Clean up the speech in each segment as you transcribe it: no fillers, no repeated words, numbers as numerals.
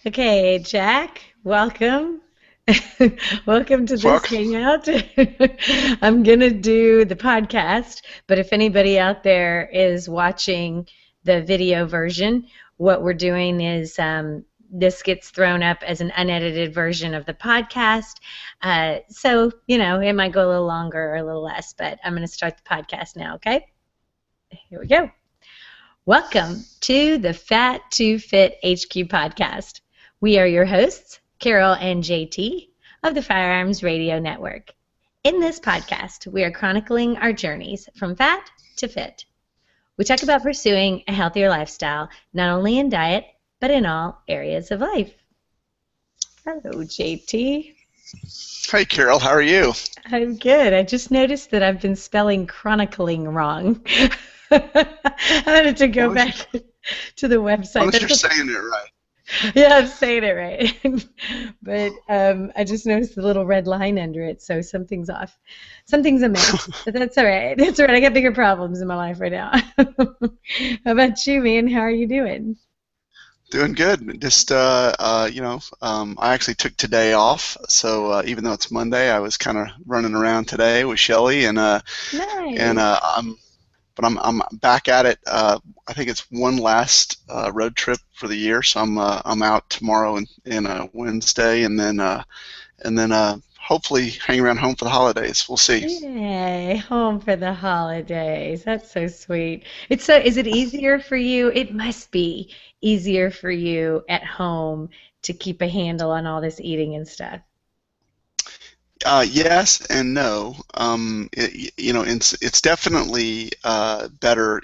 Okay, Jack, welcome. Welcome to this Fuck. hangout. I'm going to do the podcast, but if anybody out there is watching the video version, what we're doing is this gets thrown up as an unedited version of the podcast. So, it might go a little longer or a little less, but I'm going to start the podcast now, okay? Here we go. Welcome to the Fat to Fit HQ podcast. We are your hosts, Carol and JT of the Firearms Radio Network. In this podcast, we are chronicling our journeys from fat to fit. We talk about pursuing a healthier lifestyle, not only in diet, but in all areas of life. Hello, JT. Hey, Carol, how are you? I'm good. I just noticed that I've been spelling chronicling wrong. I wanted to go back to the website. Unless you're saying it right. Yeah, I'm saying it right. But I just noticed the little red line under it, so something's off. Something's amiss. But that's all right. That's all right. I got bigger problems in my life right now. How about you, man? How are you doing? Doing good. Just, I actually took today off, so even though it's Monday, I was kind of running around today with Shelly, and Nice. I'm back at it. I think it's one last road trip for the year, so I'm out tomorrow and Wednesday, and then hopefully hang around home for the holidays. We'll see. Yay, home for the holidays. That's so sweet. Is it easier for you? It must be easier for you at home to keep a handle on all this eating and stuff. Yes and no. It's definitely better.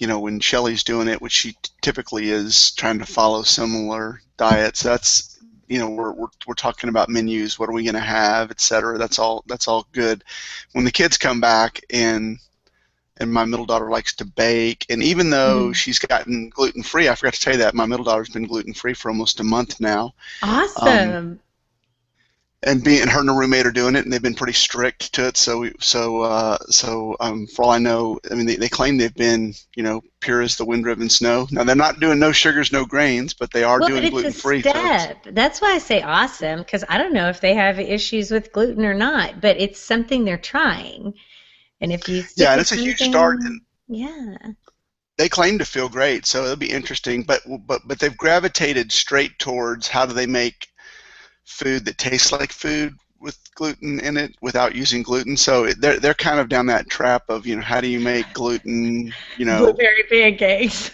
When Shelley's doing it, which she typically is trying to follow similar diets. That's we're talking about menus. What are we going to have, et cetera. That's all good. When the kids come back and my middle daughter likes to bake, and even though Mhm. she's gotten gluten free, I forgot to tell you that my middle daughter's been gluten free for almost a month now. Um, Awesome. and her and her roommate are doing it, and they've been pretty strict to it. For all I know, I mean, they claim they've been, pure as the wind-driven snow. Now they're not doing no sugars, no grains, but they are Well, but doing it's a gluten-free. So it's, step. That's why I say awesome, because I don't know if they have issues with gluten or not, but it's something they're trying. And if you stick yeah, and with it's a huge start. And something, yeah. they claim to feel great, so it'll be interesting. But they've gravitated straight towards how do they make food that tastes like food with gluten in it without using gluten. So they're kind of down that trap of, how do you make gluten, Blueberry pancakes.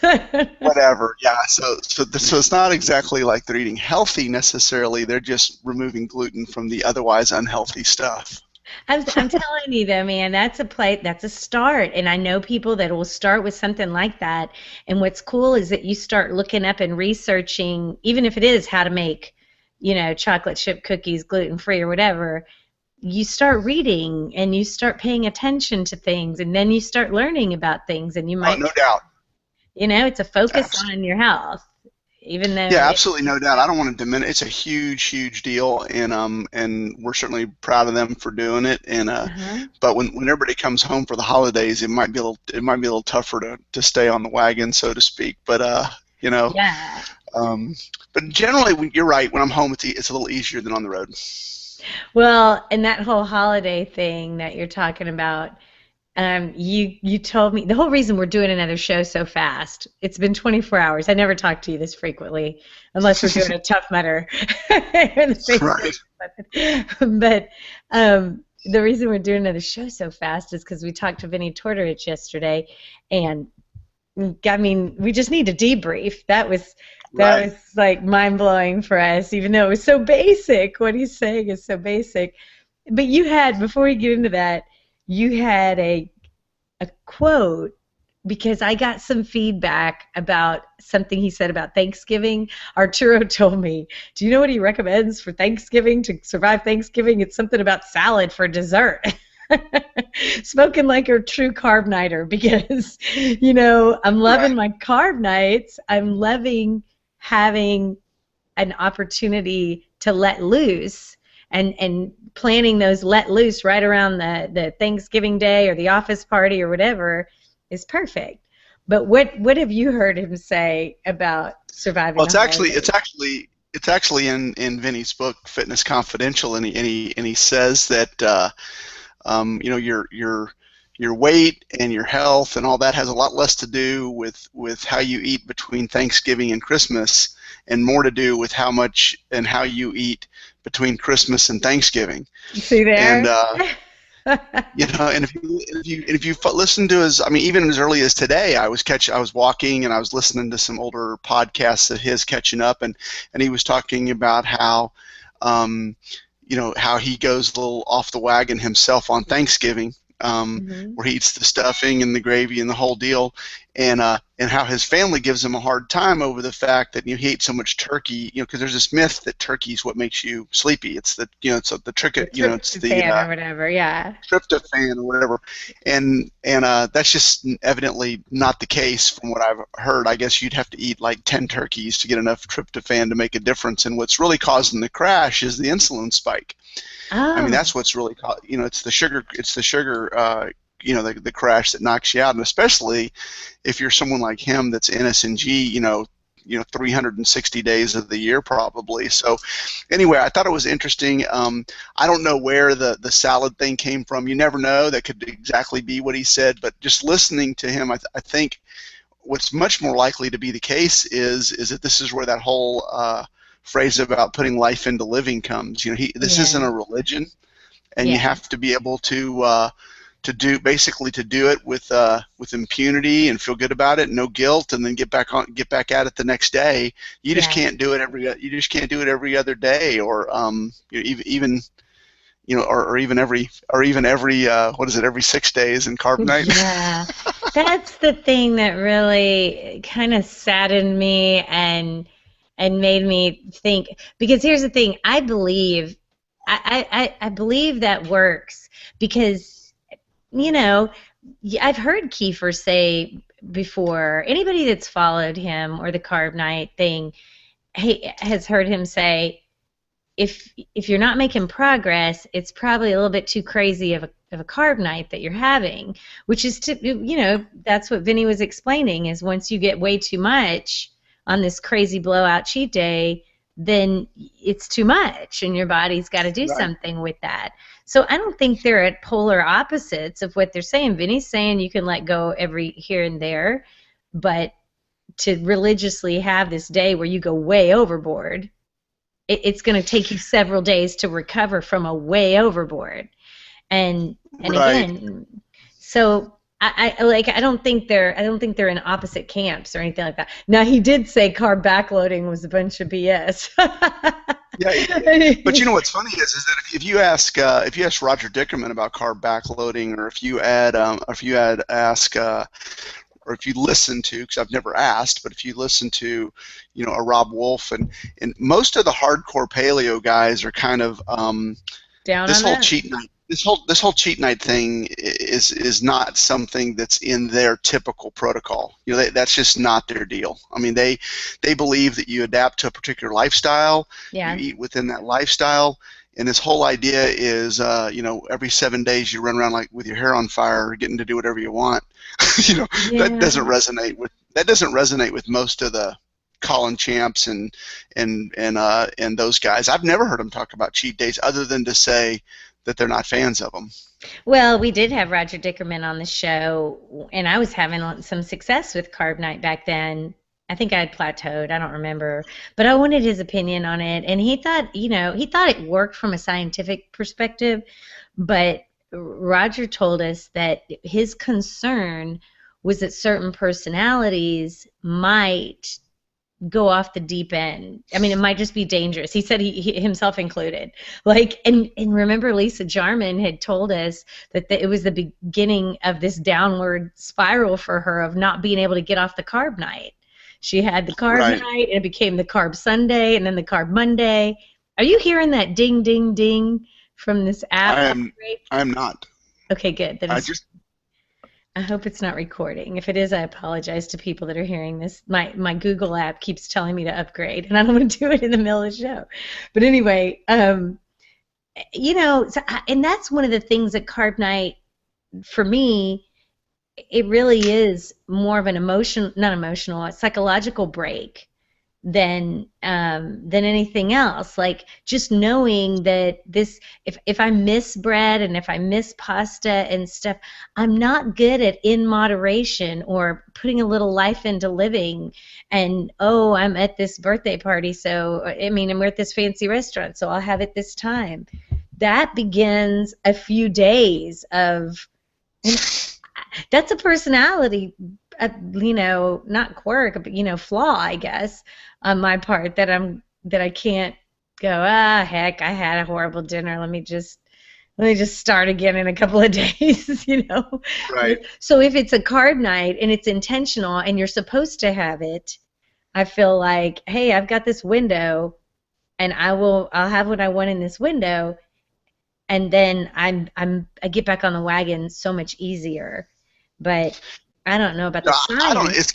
whatever. Yeah. So it's not exactly like they're eating healthy necessarily. They're just removing gluten from the otherwise unhealthy stuff. I'm telling you though, man, that's a start. And I know people that will start with something like that. And what's cool is that you start looking up and researching, even if it is how to make, chocolate chip cookies gluten free or whatever, you start reading and you start paying attention to things and then you start learning about things and you Oh, might, no doubt. it's a focus Abs- on your health, even though yeah, it, absolutely, no doubt. I don't want to diminish. It's a huge, huge deal, and we're certainly proud of them for doing it. uh-huh. But when everybody comes home for the holidays, it might be a little tougher to stay on the wagon, so to speak. You know, Yeah. um, but generally, you're right. When I'm home, it's a little easier than on the road. Well, and that whole holiday thing that you're talking about, you told me the whole reason we're doing another show so fast. It's been 24 hours. I never talk to you this frequently, unless we're doing a Tough Mudder in the Right. Facebook. But the reason we're doing another show so fast is because we talked to Vinnie Tortorich yesterday, and I mean, we just need to debrief. That was Right. like mind blowing for us, even though it was so basic. What he's saying is so basic. But before we get into that, you had a quote because I got some feedback about something he said about Thanksgiving. Arturo told me, do you know what he recommends for Thanksgiving to survive Thanksgiving? It's something about salad for dessert. Spoken like a true carb nighter because, I'm loving Right. my carb nights. I'm loving having an opportunity to let loose and planning those let loose right around the Thanksgiving day or the office party or whatever is perfect. But what have you heard him say about surviving Well, the holidays? it's actually in Vinny's book, Fitness Confidential, and he says that your weight and your health and all that has a lot less to do with how you eat between Thanksgiving and Christmas, and more to do with how much and how you eat between Christmas and Thanksgiving. See And there? and if you listen to his, I mean, even as early as today, I was walking and I was listening to some older podcasts of his catching up, and he was talking about how, how he goes a little off the wagon himself on Thanksgiving, Hmm. where he eats the stuffing and the gravy and the whole deal, and how his family gives him a hard time over the fact that he ate so much turkey, because there's this myth that turkey is what makes you sleepy. It's the it's the trick, The it's the tryptophan or whatever, yeah. tryptophan or whatever, and that's just evidently not the case from what I've heard. I guess you'd have to eat like 10 turkeys to get enough tryptophan to make a difference. And what's really causing the crash is the insulin spike. I mean, Oh, that's what's really it's the sugar, the crash that knocks you out, and especially if you're someone like him that's NSNG, 360 days of the year probably. So anyway, I thought it was interesting. I don't know where the salad thing came from. You never know. That could exactly be what he said. But just listening to him, I think what's much more likely to be the case is that this is where that whole phrase about putting life into living comes. This isn't yeah, a religion, and you yeah, have to be able to do it with impunity and feel good about it, no guilt, and then get back at it the next day. yeah. You just can't do it every other day, or even or even every what is it, every 6 days in carb night. Yeah, that's the thing that really kind of saddened me and made me think. Because here's the thing, I believe that works because you know I've heard Kiefer say before. Anybody that's followed him or the carb night thing, he has heard him say if you're not making progress, it's probably a little bit too crazy of a carb night that you're having, which is that's what Vinny was explaining is once you get way too much on this crazy blowout cheat day, then it's too much and your body's got to do Right. something with that. So I don't think they're at polar opposites of what they're saying. Vinny's saying you can let go every here and there, but to religiously have this day where you go way overboard, it's going to take you several days to recover from a way overboard. And Right. again, so I don't think they're in opposite camps or anything like that. Now he did say carb backloading was a bunch of BS. Yeah, he did. But what's funny is that if you ask Roger Dickerman about carb backloading, or if you had ask or if you listen to, because I've never asked, but if you listen to, a Rob Wolf, and most of the hardcore paleo guys are kind of Down this on whole that? cheat night. This whole cheat night thing is not something that's in their typical protocol. That's just not their deal. I mean, they believe that you adapt to a particular lifestyle, you Yeah. eat within that lifestyle, and this whole idea is, every 7 days you run around like with your hair on fire, getting to do whatever you want. That Yeah. doesn't resonate with most of the Colin Champs and those guys. I've never heard them talk about cheat days other than to say that they're not fans of them. Well, we did have Roger Dickerman on the show, and I was having some success with Carb Night back then. I think I had plateaued. I don't remember, but I wanted his opinion on it, and he thought it worked from a scientific perspective, but Roger told us that his concern was that certain personalities might go off the deep end. I mean, it might just be dangerous. He said he himself included. Like, and remember, Lisa Jarman had told us that it was the beginning of this downward spiral for her of not being able to get off the carb night. She had the carb Right. night, and it became the carb Sunday, and then the carb Monday. Are you hearing that ding, ding, ding from this app? I am. I am not. Okay, good. Then I it's just. I hope it's not recording. If it is, I apologize to people that are hearing this. My Google app keeps telling me to upgrade, and I don't want to do it in the middle of the show. But anyway, and that's one of the things at Carb Night for me. it really is more of an not emotional, a psychological break than anything else. Like just knowing that this, if I miss bread and if I miss pasta and stuff, I'm not good at in moderation or putting a little life into living. And oh, I'm at this birthday party, so I mean, I'm at this fancy restaurant, so I'll have it this time. That begins a few days of, and that's a personality, not quirk, but flaw, I guess, on my part, that I can't go, heck, I had a horrible dinner. Let me just start again in a couple of days. Right. So if it's a carb night and it's intentional and you're supposed to have it, I feel like, hey, I've got this window, and I'll have what I want in this window, and then I get back on the wagon so much easier. But I don't know about No, the I don't. science.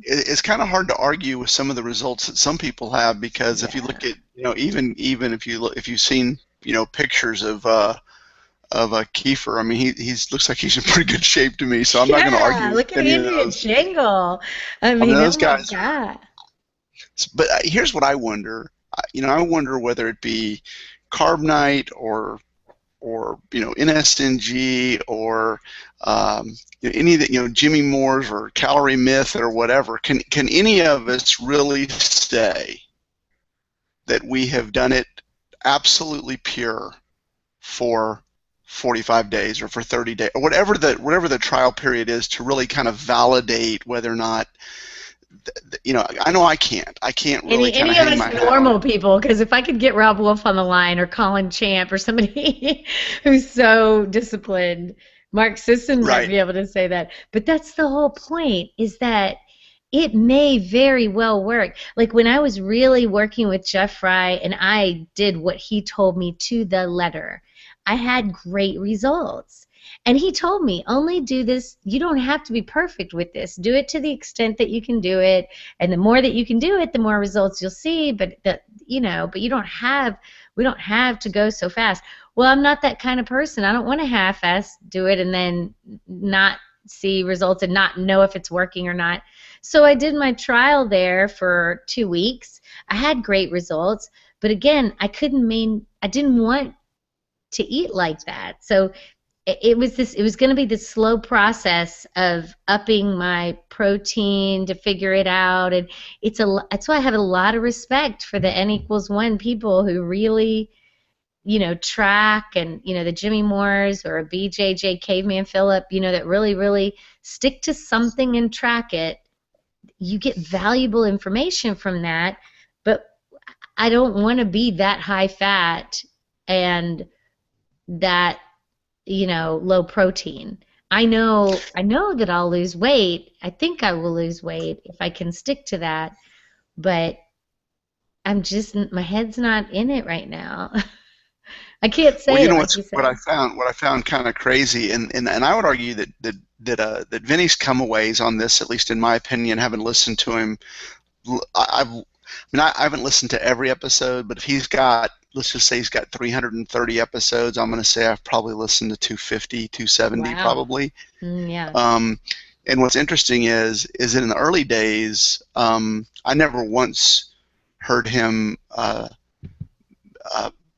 It's kind of hard to argue with some of the results that some people have, because if you Yeah. look at, even if you've seen, pictures of Kiefer, I mean, he's looks like he's in pretty good shape to me. So I'm not going to argue Yeah, with look at any of Andy and those. Jingle. I I mean, mean, oh those my guys. God. But here's what I wonder. I wonder whether it be Carb Night or NSNG or any of the, Jimmy Moore's or Calorie Myth or whatever. Can any of us really say that we have done it absolutely pure for 45 days or for 30 days or whatever the trial period is, to really kind of validate whether or not, I know I can't really kind of Any of hang us my hat normal on. people, because if I could get Rob Wolf on the line or Colin Champ or somebody who's so disciplined, Mark Sisson might Right. be able to say that. But that's the whole point, is that it may very well work. Like when I was really working with Jeff Fry and I did what he told me to the letter, I had great results. And he told me, only do this. You don't have to be perfect with this. Do it to the extent that you can do it. And the more that you can do it, the more results you'll see. But we don't have to go so fast. Well, I'm not that kind of person. I don't want to half-ass do it and then not see results and not know if it's working or not. So I did my trial there for 2 weeks. I had great results, but again, I didn't want to eat like that. So it was going to be this slow process of upping my protein to figure it out. And that's why I have a lot of respect for the N=1 people who really, track, and the Jimmy Moores or a BJJ Caveman Phillip, that really, really stick to something and track it. You get valuable information from that. But I don't want to be that high fat and that, low protein. I know that I'll lose weight. I think I will lose weight if I can stick to that, but my head's not in it right now. I can't Well, say it like you what I said. found kind of crazy, and I would argue that Vinny's come a ways on this, at least in my opinion. Having listened to him, I haven't listened to every episode, but if he's got, let's just say he's got 330 episodes, I'm going to say I've probably listened to 250, 270 Wow. probably. Yeah. Um, and what's interesting is that in the early days, I never once heard him uh,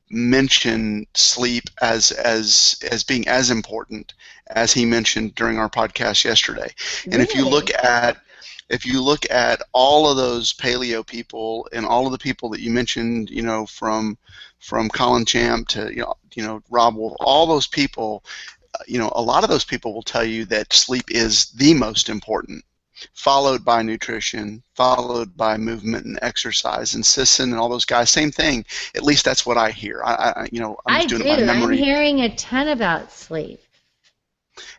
mention sleep as being as important as he mentioned during our podcast yesterday. And Really? if you look at all of those paleo people and all of the people that you mentioned, from Colin Champ to Rob Wolf, all those people, a lot of those people will tell you that sleep is the most important, followed by nutrition, followed by movement and exercise. And Sisson and all those guys, same thing. At least that's what I hear. I'm I just doing it by do. I'm memory. hearing a ton about sleep.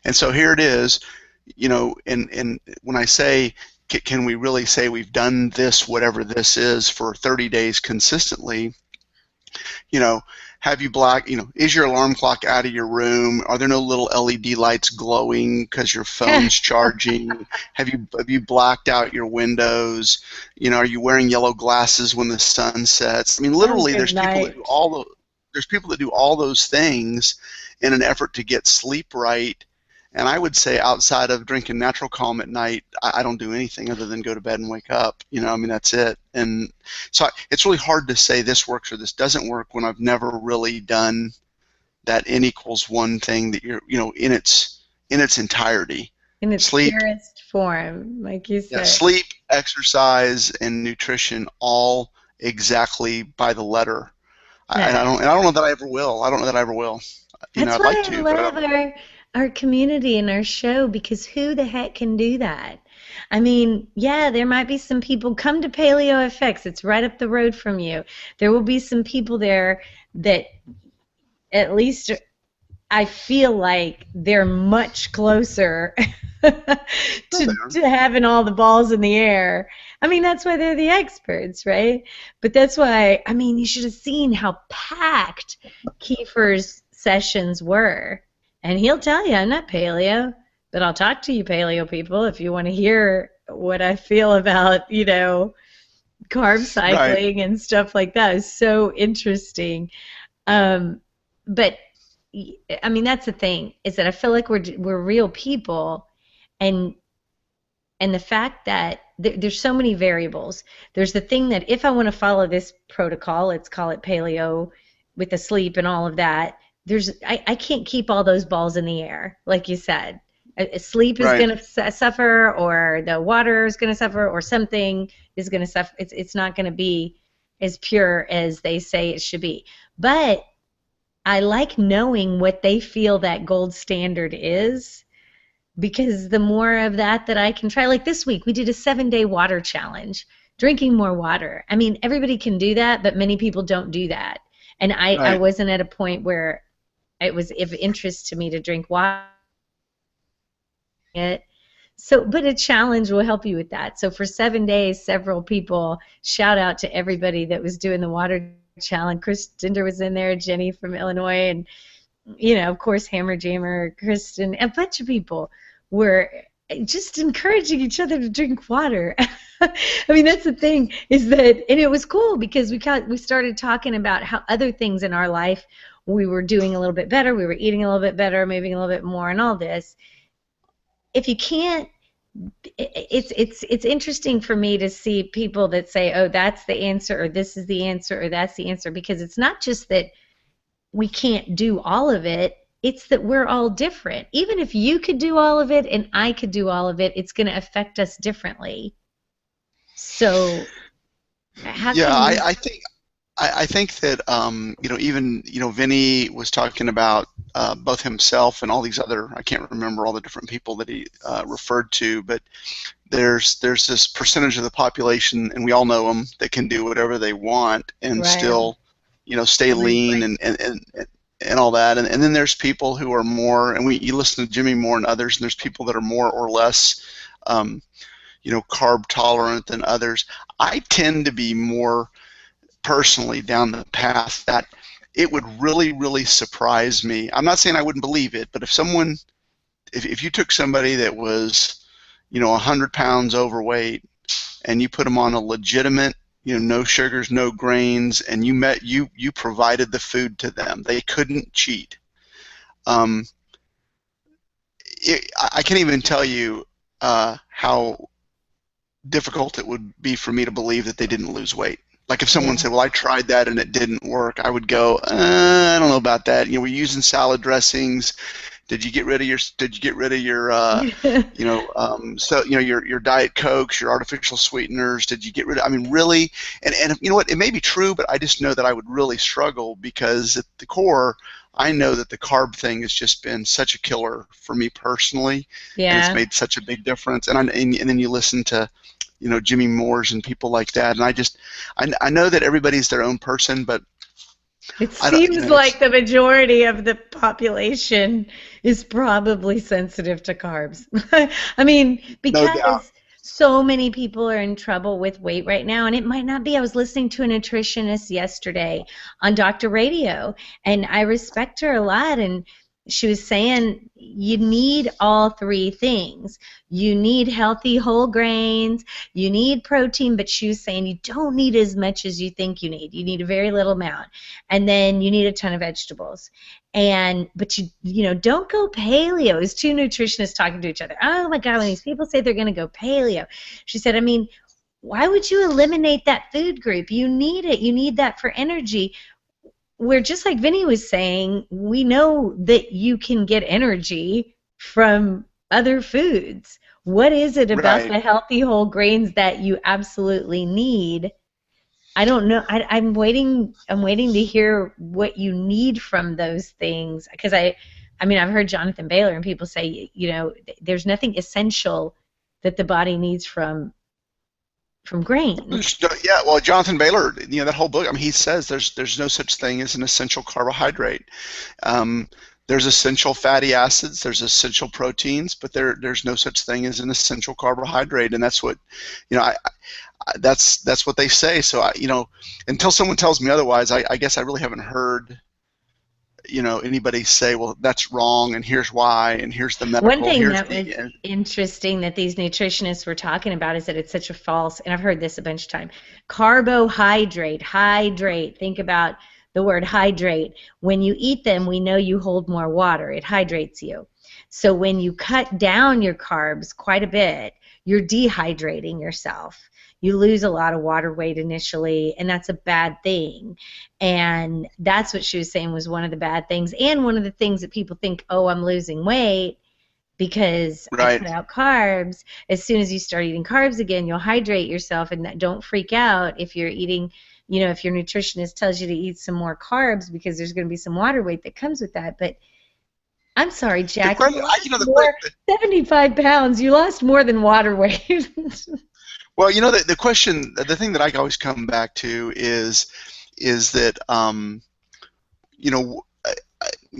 And so here it is, and when I say, can we really say we've done this, whatever this is, for 30 days consistently? you know, have you black, is your alarm clock out of your room? Are there no little LED lights glowing because your phone's charging? Have you blacked out your windows? Are you wearing yellow glasses when the sun sets? I mean, Oh, literally, good night. there's people that do all those things in an effort to get sleep right And I would say outside of drinking Natural Calm at night, I don't do anything other than go to bed and wake up. I mean, that's it. And so it's really hard to say this works or this doesn't work when I've never really done that N=1 thing that in its entirety. In its Sleep, purest form, like you yeah, said. sleep, exercise, and nutrition all exactly by the letter. Yeah. I don't know that I ever will. I don't know that I ever will. That's I'd like why I to, but I love don't. our community and our show, because who the heck can do that? I mean, yeah, there might be some people come to Paleo FX. It's right up the road from you. There will be some people there that at least I feel like they're much closer No, they are. to having all the balls in the air. I mean, that's why they're the experts, right? But that's why, I mean, you should have seen how packed Kiefer's sessions were. And he'll tell you, I'm not paleo, but I'll talk to you paleo people if you want to hear what I feel about, carb Right. cycling and stuff like that. It's so interesting. But I mean, that's the thing, is that I feel like we're real people, and the fact that there's so many variables. There's the thing that if I want to follow this protocol, let's call it paleo, with the sleep and all of that, I can't keep all those balls in the air, like you said. Sleep is Right. going to suffer, or the water is going to suffer, or something is going to suffer. It's not going to be as pure as they say it should be. But I like knowing what they feel that gold standard is, because the more of that I can try. Like this week, we did a 7-day water challenge, drinking more water. I mean, everybody can do that, but many people don't do that. And I Right. wasn't at a point where it was of interest to me to drink water. So, but a challenge will help you with that. So for 7 days, several people, shout out to everybody that was doing the water challenge. Chris Dinder was in there, Jenny from Illinois, and of course, Hammer Jammer, Kristen, a bunch of people were just encouraging each other to drink water. I mean, that's the thing, is that, and it was cool because we started talking about how other things in our life we were doing a little bit better, we were eating a little bit better, moving a little bit more, and all this. If you can't, it's interesting for me to see people that say, oh, that's the answer, or this is the answer, or that's the answer, because it's not just that we can't do all of it, it's that we're all different. Even if you could do all of it and I could do all of it, it's going to affect us differently. So how Yeah. can we? I think that even Vinny was talking about both himself and all these other, I can't remember all the different people that he referred to, but there's this percentage of the population, and we all know them, that can do whatever they want and Right. still stay lean and all that. And then there's people who are more, and you listen to Jimmy Moore and others, and there's people that are more or less um, carb tolerant than others. I tend to be more personally down the path that it would really, really surprise me. I'm not saying I wouldn't believe it, but if you took somebody that was 100 pounds overweight and you put them on a legitimate, no sugars, no grains, and you provided the food to them, they couldn't cheat. um, I can't even tell you how difficult it would be for me to believe that they didn't lose weight. Like if someone Yeah. said, "Well, I tried that and it didn't work," I would go, "I don't know about that. We're using salad dressings. Did you get rid of your your Diet Cokes, your artificial sweeteners? Did you get rid of? I mean, really? And you know what? It may be true, but I just know that I would really struggle because at the core, I know that the carb thing has just been such a killer for me personally, and it's Yeah. made such a big difference. And then you listen to Jimmy Moore's and people like that, and I know that everybody's their own person, but It I don't, seems like the majority of the population is probably sensitive to carbs. I mean, no doubt. because so many people are in trouble with weight right now, and it might not be. I was listening to a nutritionist yesterday on Dr. Radio, and I respect her a lot, and she was saying you need all three things. You need healthy whole grains, you need protein, but she was saying you don't need as much as you think you need. You need a very little amount. And then you need a ton of vegetables. But you don't go paleo. It was two nutritionists talking to each other. Oh my God, when these people say they're going to go paleo. She said, I mean, why would you eliminate that food group? You need it. You need that for energy. Where just like Vinnie was saying, we know that you can get energy from other foods. What is it about Right. the healthy whole grains that you absolutely need? I don't know. I'm waiting. I'm waiting to hear what you need from those things because I mean, I've heard Jonathan Baylor and people say, there's nothing essential that the body needs from grains. Yeah, well, Jonathan Baylor, that whole book. I mean, he says there's no such thing as an essential carbohydrate. Um, there's essential fatty acids, there's essential proteins, but there's no such thing as an essential carbohydrate, and that's what, that's what they say. So until someone tells me otherwise, I guess I really haven't heard anybody say, well, that's wrong, and here's why, and here's the medical. One thing that was interesting that these nutritionists were talking about is that it's such a false, and I've heard this a bunch of times, carbohydrate, hydrate. Think about the word hydrate. When you eat them, we know you hold more water. It hydrates you. So when you cut down your carbs quite a bit, you're dehydrating yourself. You lose a lot of water weight initially, and that's a bad thing. And that's what she was saying was one of the bad things. And one of the things that people think, oh, I'm losing weight because I cut out carbs. As soon as you start eating carbs again, you'll hydrate yourself, and don't freak out if you're eating, if your nutritionist tells you to eat some more carbs because there's going to be some water weight that comes with that. But I'm sorry, Jack. You lost 75 pounds. You lost more than water weight. Well, the question, the thing that I always come back to is that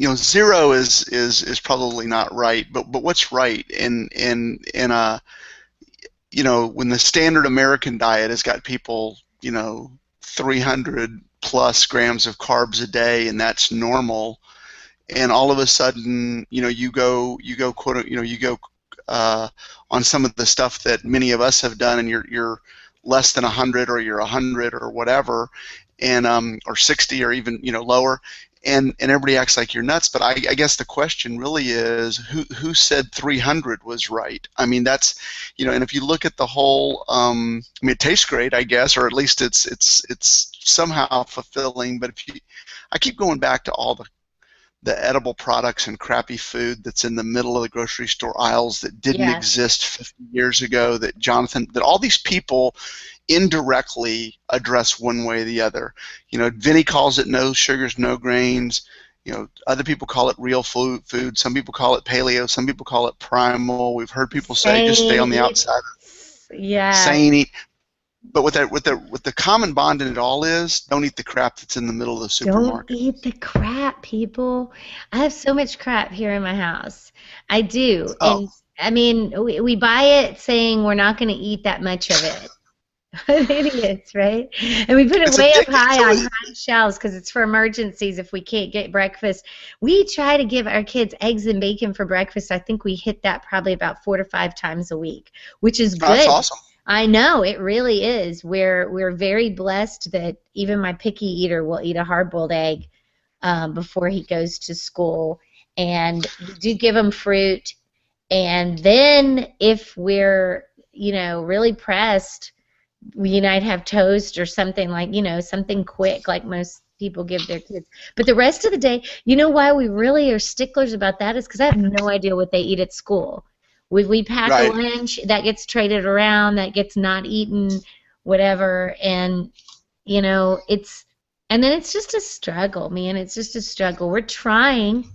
zero is probably not right, but what's right? And when the standard American diet has got people 300 plus grams of carbs a day, and that's normal, and all of a sudden you go on some of the stuff that many of us have done, and you're less than 100, or you're 100 or whatever, and or 60 or even lower, and everybody acts like you're nuts. But I guess the question really is who said 300 was right? I mean, that's and if you look at the whole, I mean, it tastes great, I guess, or at least it's somehow fulfilling. But I keep going back to all the edible products and crappy food that's in the middle of the grocery store aisles that didn't exist 50 years ago, that all these people indirectly address one way or the other. Vinnie calls it no sugars, no grains. Other people call it real food. Some people call it paleo. Some people call it primal. We've heard people say just stay on the outside. Yeah. Sane eat. But what the common bond in it all is, don't eat the crap that's in the middle of the supermarket. Don't eat the crap, people. I have so much crap here in my house. I do. Oh. And I mean, we buy it saying we're not going to eat that much of it. Idiots, right? And we put it way up high on high shelves because it's for emergencies if we can't get breakfast. We try to give our kids eggs and bacon for breakfast. I think we hit that probably about 4 to 5 times a week, which is good. That's awesome. I know, it really is. We're very blessed that even my picky eater will eat a hard-boiled egg before he goes to school. And we do give him fruit. And then if we're, really pressed, we might have toast or something like, something quick like most people give their kids. But the rest of the day, why we really are sticklers about that is because I have no idea what they eat at school. We pack a lunch that gets traded around, that gets not eaten, whatever, and and then it's just a struggle, man. It's just a struggle. We're trying,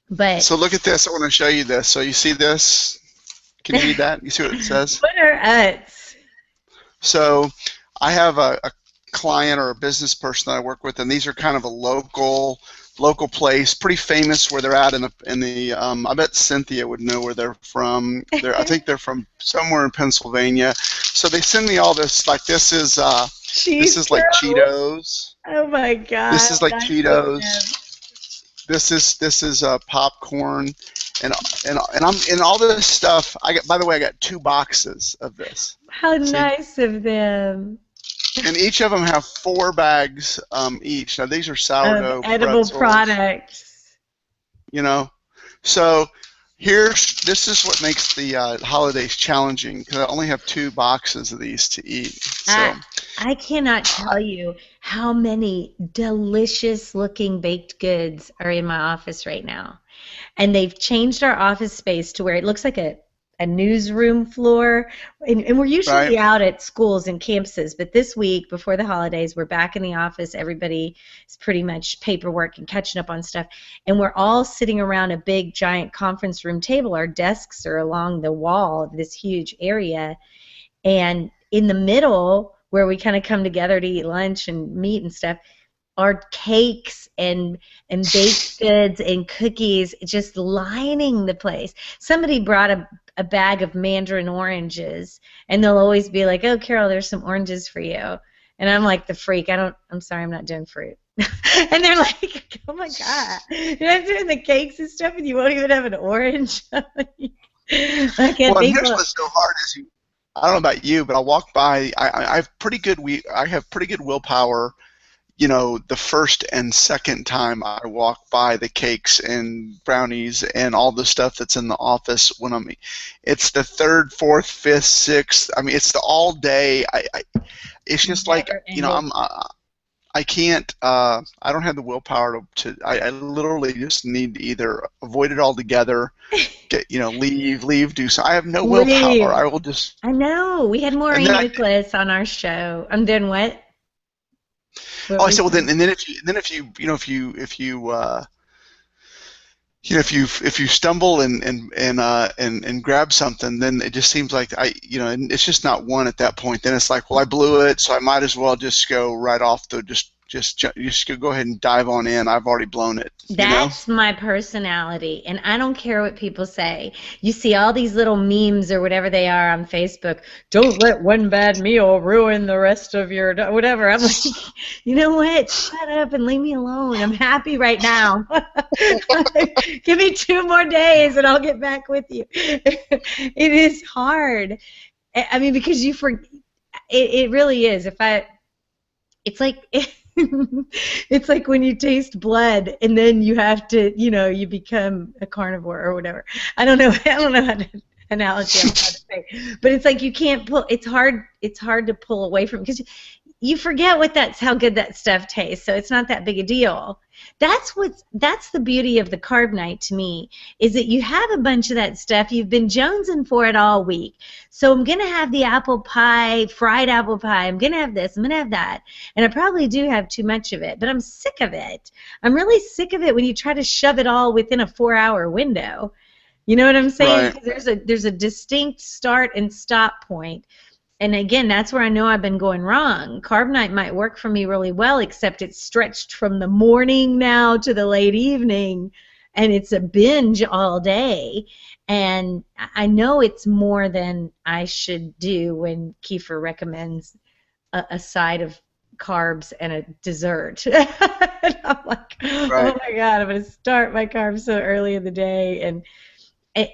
but so look at this. I want to show you this. So you see this? Can you read that? You see what it says? What are UTs? So I have a client or a business person that I work with, and these are kind of a local place, pretty famous where they're at in the I bet Cynthia would know where they're from. I think they're from somewhere in Pennsylvania. So they send me all this, like this is like Cheetos. Oh my God. This is like Cheetos. This is popcorn, and and all this stuff. By the way, I got 2 boxes of this. How See, nice of them. and each of them have 4 bags each. Now these are Of sourdough edible pretzels. products. You know, so this is what makes the holidays challenging because I only have 2 boxes of these to eat. I So I cannot tell you how many delicious looking baked goods are in my office right now. And they've changed our office space to where it looks like a newsroom floor. And we're right, usually out at schools and campuses, but this week, before the holidays, we're back in the office. Everybody is pretty much paperwork and catching up on stuff. And we're all sitting around a big, giant conference room table. Our desks are along the wall of this huge area. And in the middle, where we kind of come together to eat lunch and meet and stuff, are cakes and baked goods and cookies just lining the place. Somebody brought a bag of mandarin oranges, and they'll always be like, "Oh, Carol, there's some oranges for you." And I'm like the freak. I'm sorry, I'm not doing fruit. And they're like, "Oh my God, you're not doing the cakes and stuff, and you won't even have an orange." I can't well, and think here's of. what's so hard is I don't know about you, but I walk by. I have pretty good I have pretty good willpower. The first and second time I walk by the cakes and brownies and all the stuff that's in the office it's the third, fourth, fifth, sixth. I mean, it's the all day. It's just like Never ending. I can't. I don't have the willpower I literally just need to either avoid it altogether, leave, do so. I have no willpower. Leave. I will just. I know. We had And Maureen then Nicholas on our show. I'm doing what? What oh, were I you said, well, saying? then if you if you stumble and grab something, then it just seems like and it's just not one at that point. Then it's like, well, I blew it, so I might as well just go right off the just go ahead and dive on in. I've already blown it. That's my personality, and I don't care what people say. You see all these little memes or whatever they are on Facebook. Don't let one bad meal ruin the rest of your whatever. I'm like, you know what? Shut up and leave me alone. I'm happy right now. Give me 2 more days, and I'll get back with you. It is hard. I mean, because it really is. It's like it's like when you taste blood and then you have to, you become a carnivore or whatever. I don't know. I don't know how to analogy I'm trying to say, but it's like you can't pull. It's hard. It's hard to pull away from because you forget how good that stuff tastes. So it's not that big a deal. That's the beauty of the carb night to me, is that you have a bunch of that stuff. You've been jonesing for it all week. So I'm gonna have the apple pie, fried apple pie. I'm gonna have this. I'm gonna have that. And I probably do have too much of it, but I'm sick of it. I'm really sick of it when you try to shove it all within a 4-hour window. You know what I'm saying? Right. 'Cause there's a distinct start and stop point. And again, that's where I know I've been going wrong. Carb night might work for me really well, except it's stretched from the morning now to the late evening, and it's a binge all day. And I know it's more than I should do when Kiefer recommends a side of carbs and a dessert. And I'm like, Right. oh my God, I'm going to start my carbs so early in the day. And it,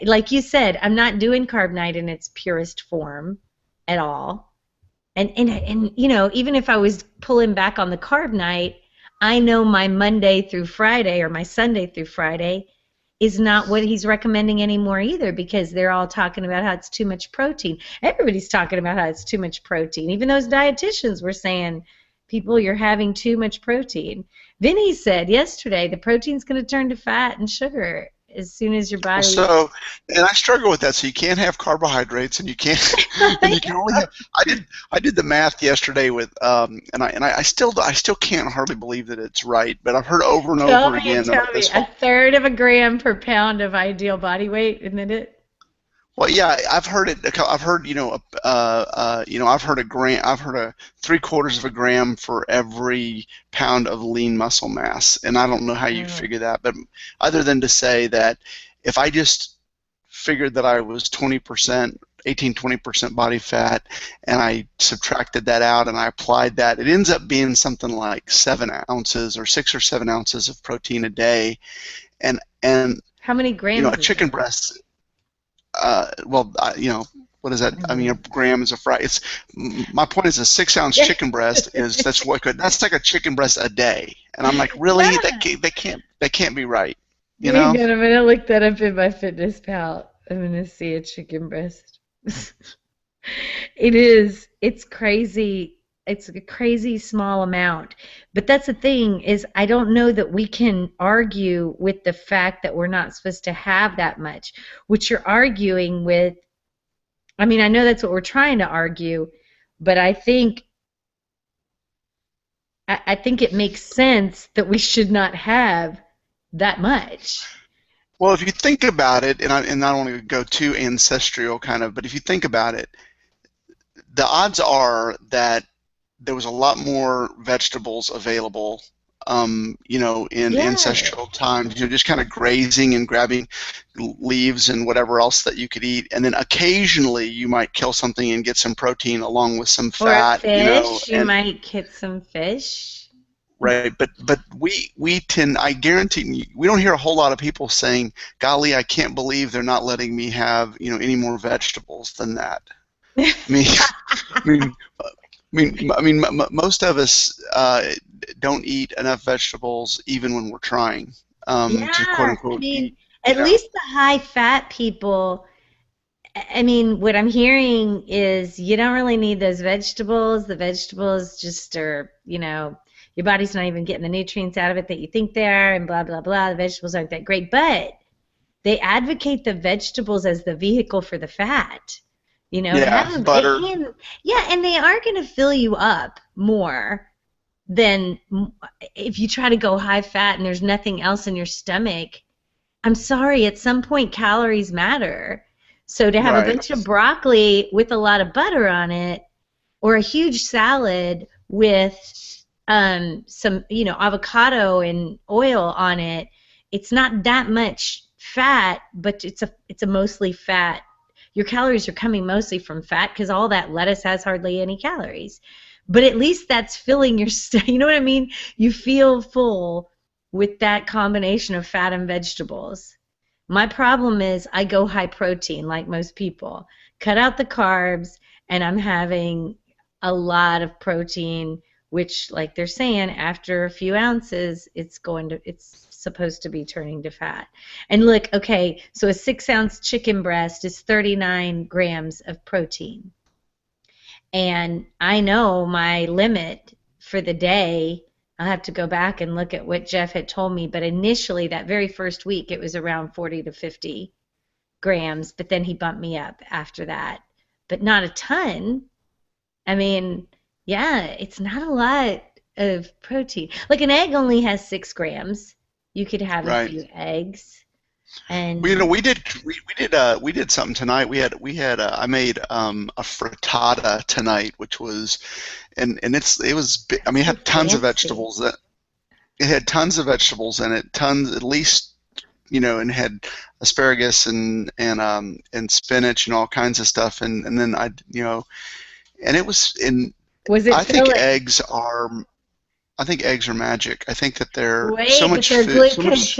like you said, I'm not doing carb night in its purest form at all. And even if I was pulling back on the carb night, I know my Monday through Friday or my Sunday through Friday is not what he's recommending anymore either, because they're all talking about how it's too much protein. Everybody's talking about how it's too much protein. Even those dietitians were saying, people, you're having too much protein. Vinny said yesterday the protein's going to turn to fat and sugar as soon as your Well, body. and I struggle with that. So you can't have carbohydrates, and you can't, and you can only have. I did the math yesterday with, I still can't hardly believe that it's right, but I've heard over and Tell over me and again tell about me. this A whole. third of a gram per pound of ideal body weight, isn't it? Well, yeah, I've heard it. I've heard I've heard a gram. I've heard a 3/4 of a gram for every pound of lean muscle mass, and I don't know how you Oh. figure that, but other than to say that if I just figured that I was 20%, 18-20% body fat, and I subtracted that out and I applied that. It ends up being something like 7 ounces or 6 or 7 ounces of protein a day, and How many grams a is chicken that? breast. What is that? I I mean, a mean, gram is a fry. It's My point is a 6 ounce yeah. chicken breast is that's like a chicken breast a day, and I'm like, really? Yeah. That can't be right, you Hang know? on, I'm gonna look that up in my fitness pal. I'm gonna see a chicken breast. It is. It's crazy. It's a crazy small amount. But that's the thing is I don't know that we can argue with the fact that we're not supposed to have that much. What you're arguing with, I mean, I know that's what we're trying to argue, but I think it makes sense that we should not have that much. Well, if you think about it, and I don't want to go too ancestral kind of, but if you think about it, the odds are that there was a lot more vegetables available, in Yeah. ancestral times, just kind of grazing and grabbing leaves and whatever else that you could eat. And then occasionally you might kill something and get some protein along with some Or a fat, fish, you and might get some fish. right. But we tend, I guarantee you, we don't hear a whole lot of people saying, golly, I can't believe they're not letting me have, any more vegetables than that. I mean, I mean, most of us don't eat enough vegetables even when we're trying to quote Yeah, I unquote mean, eat. at least the high fat people, I mean, what I'm hearing is you don't really need those vegetables. The vegetables just are, your body's not even getting the nutrients out of it that you think they are, and blah, blah, blah. The vegetables aren't that great. But they advocate the vegetables as the vehicle for the fat. Yeah, Have them, butter. and yeah, and they are going to fill you up more than if you try to go high fat and there's nothing else in your stomach. I'm sorry, at some point calories matter. So to have a Right, bunch of broccoli with a lot of butter on it, or a huge salad with some, avocado and oil on it, it's not that much fat, but it's a mostly fat. Your calories are coming mostly from fat because all that lettuce has hardly any calories. But at least that's filling your you know what I mean? You feel full with that combination of fat and vegetables. My problem is I go high protein like most people. Cut out the carbs and I'm having a lot of protein, which like they're saying after a few ounces it's supposed to be turning to fat. And look, okay, so a 6 ounce chicken breast is 39 grams of protein. And I know my limit for the day. I'll have to go back and look at what Jeff had told me, but initially that very first week it was around 40 to 50 grams, but then he bumped me up after that. But not a ton. I mean, yeah, it's not a lot of protein. Like an egg only has 6 grams. You could have a right. few eggs, We, and we did something tonight. I made a frittata tonight, which was, and it was I mean, it so had tons of fancy. vegetables. It had tons of vegetables in it, tons at least, and had asparagus and spinach and all kinds of stuff, and then and it was in. Was it I think filling? eggs are magic. I think that they're so Wait, but much they're food, so much.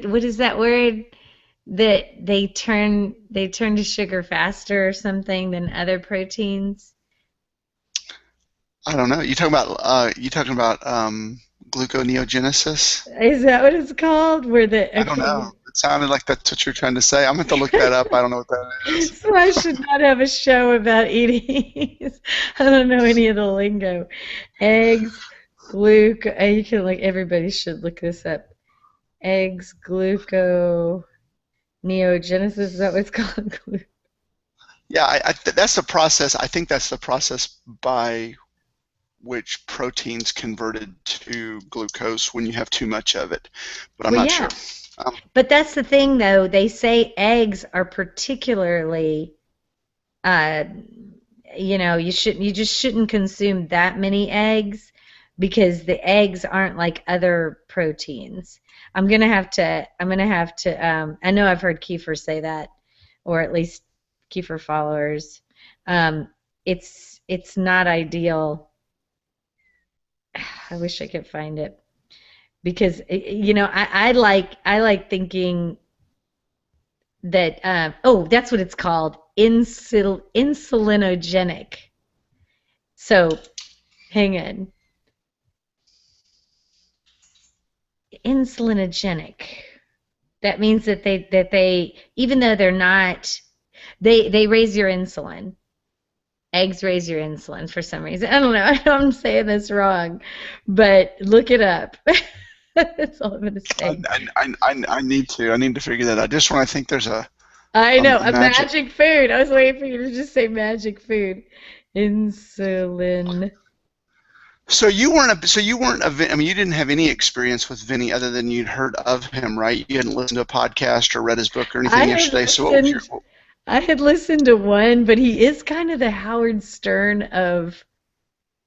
what is that word that they turn to sugar faster or something than other proteins? I don't know. You talking about gluconeogenesis? Is that what it's called? Where the I don't okay. know. It sounded like that's what you're trying to say. I'm going to look that up. I don't know what that is. So I should not have a show about eating. I don't know any of the lingo. Eggs, you can like everybody should look this up. Eggs, gluconeogenesis, is that what it's called? Yeah, that's the process. I think that's the process by which proteins converted to glucose when you have too much of it, but I'm Well, not sure. yeah. Um, But that's the thing, though. They say eggs are particularly, uh, you just shouldn't consume that many eggs because the eggs aren't like other proteins. I'm gonna have to. I know I've heard Kiefer say that, or at least Kefir followers. Um, it's not ideal. I wish I could find it because I like thinking that oh, that's what it's called, insulinogenic. So hang on, insulinogenic. That means that they even though they're not, they raise your insulin. Eggs raise your insulin for some reason. I don't know. I know I'm saying this wrong, but look it up. That's all I'm going to say. I need to. I need to figure that out. Just when I think there's I know, a a magic. magic food. I was waiting for you to just say magic food. Insulin. So you weren't I mean, you didn't have any experience with Vinny other than you'd heard of him, right? You hadn't listened to a podcast or read his book or I anything had yesterday. So what was your listened I had listened to one, but he is kind of the Howard Stern of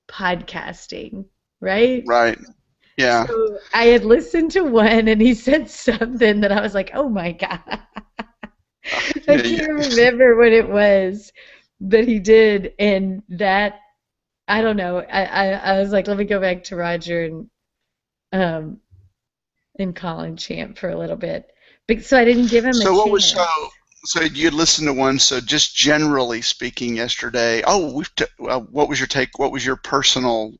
podcasting, right? right? Yeah. So I had listened to one and he said something that I was like, "Oh my God." I Yeah, yeah. can't remember what it was, but he did, and that I don't know. I was like, let me go back to Roger um and Colin Champ for a little bit, but so I didn't give him a So what was so chance. so you had listened to one. So just generally speaking, yesterday. Oh, what was your take? What was your personal,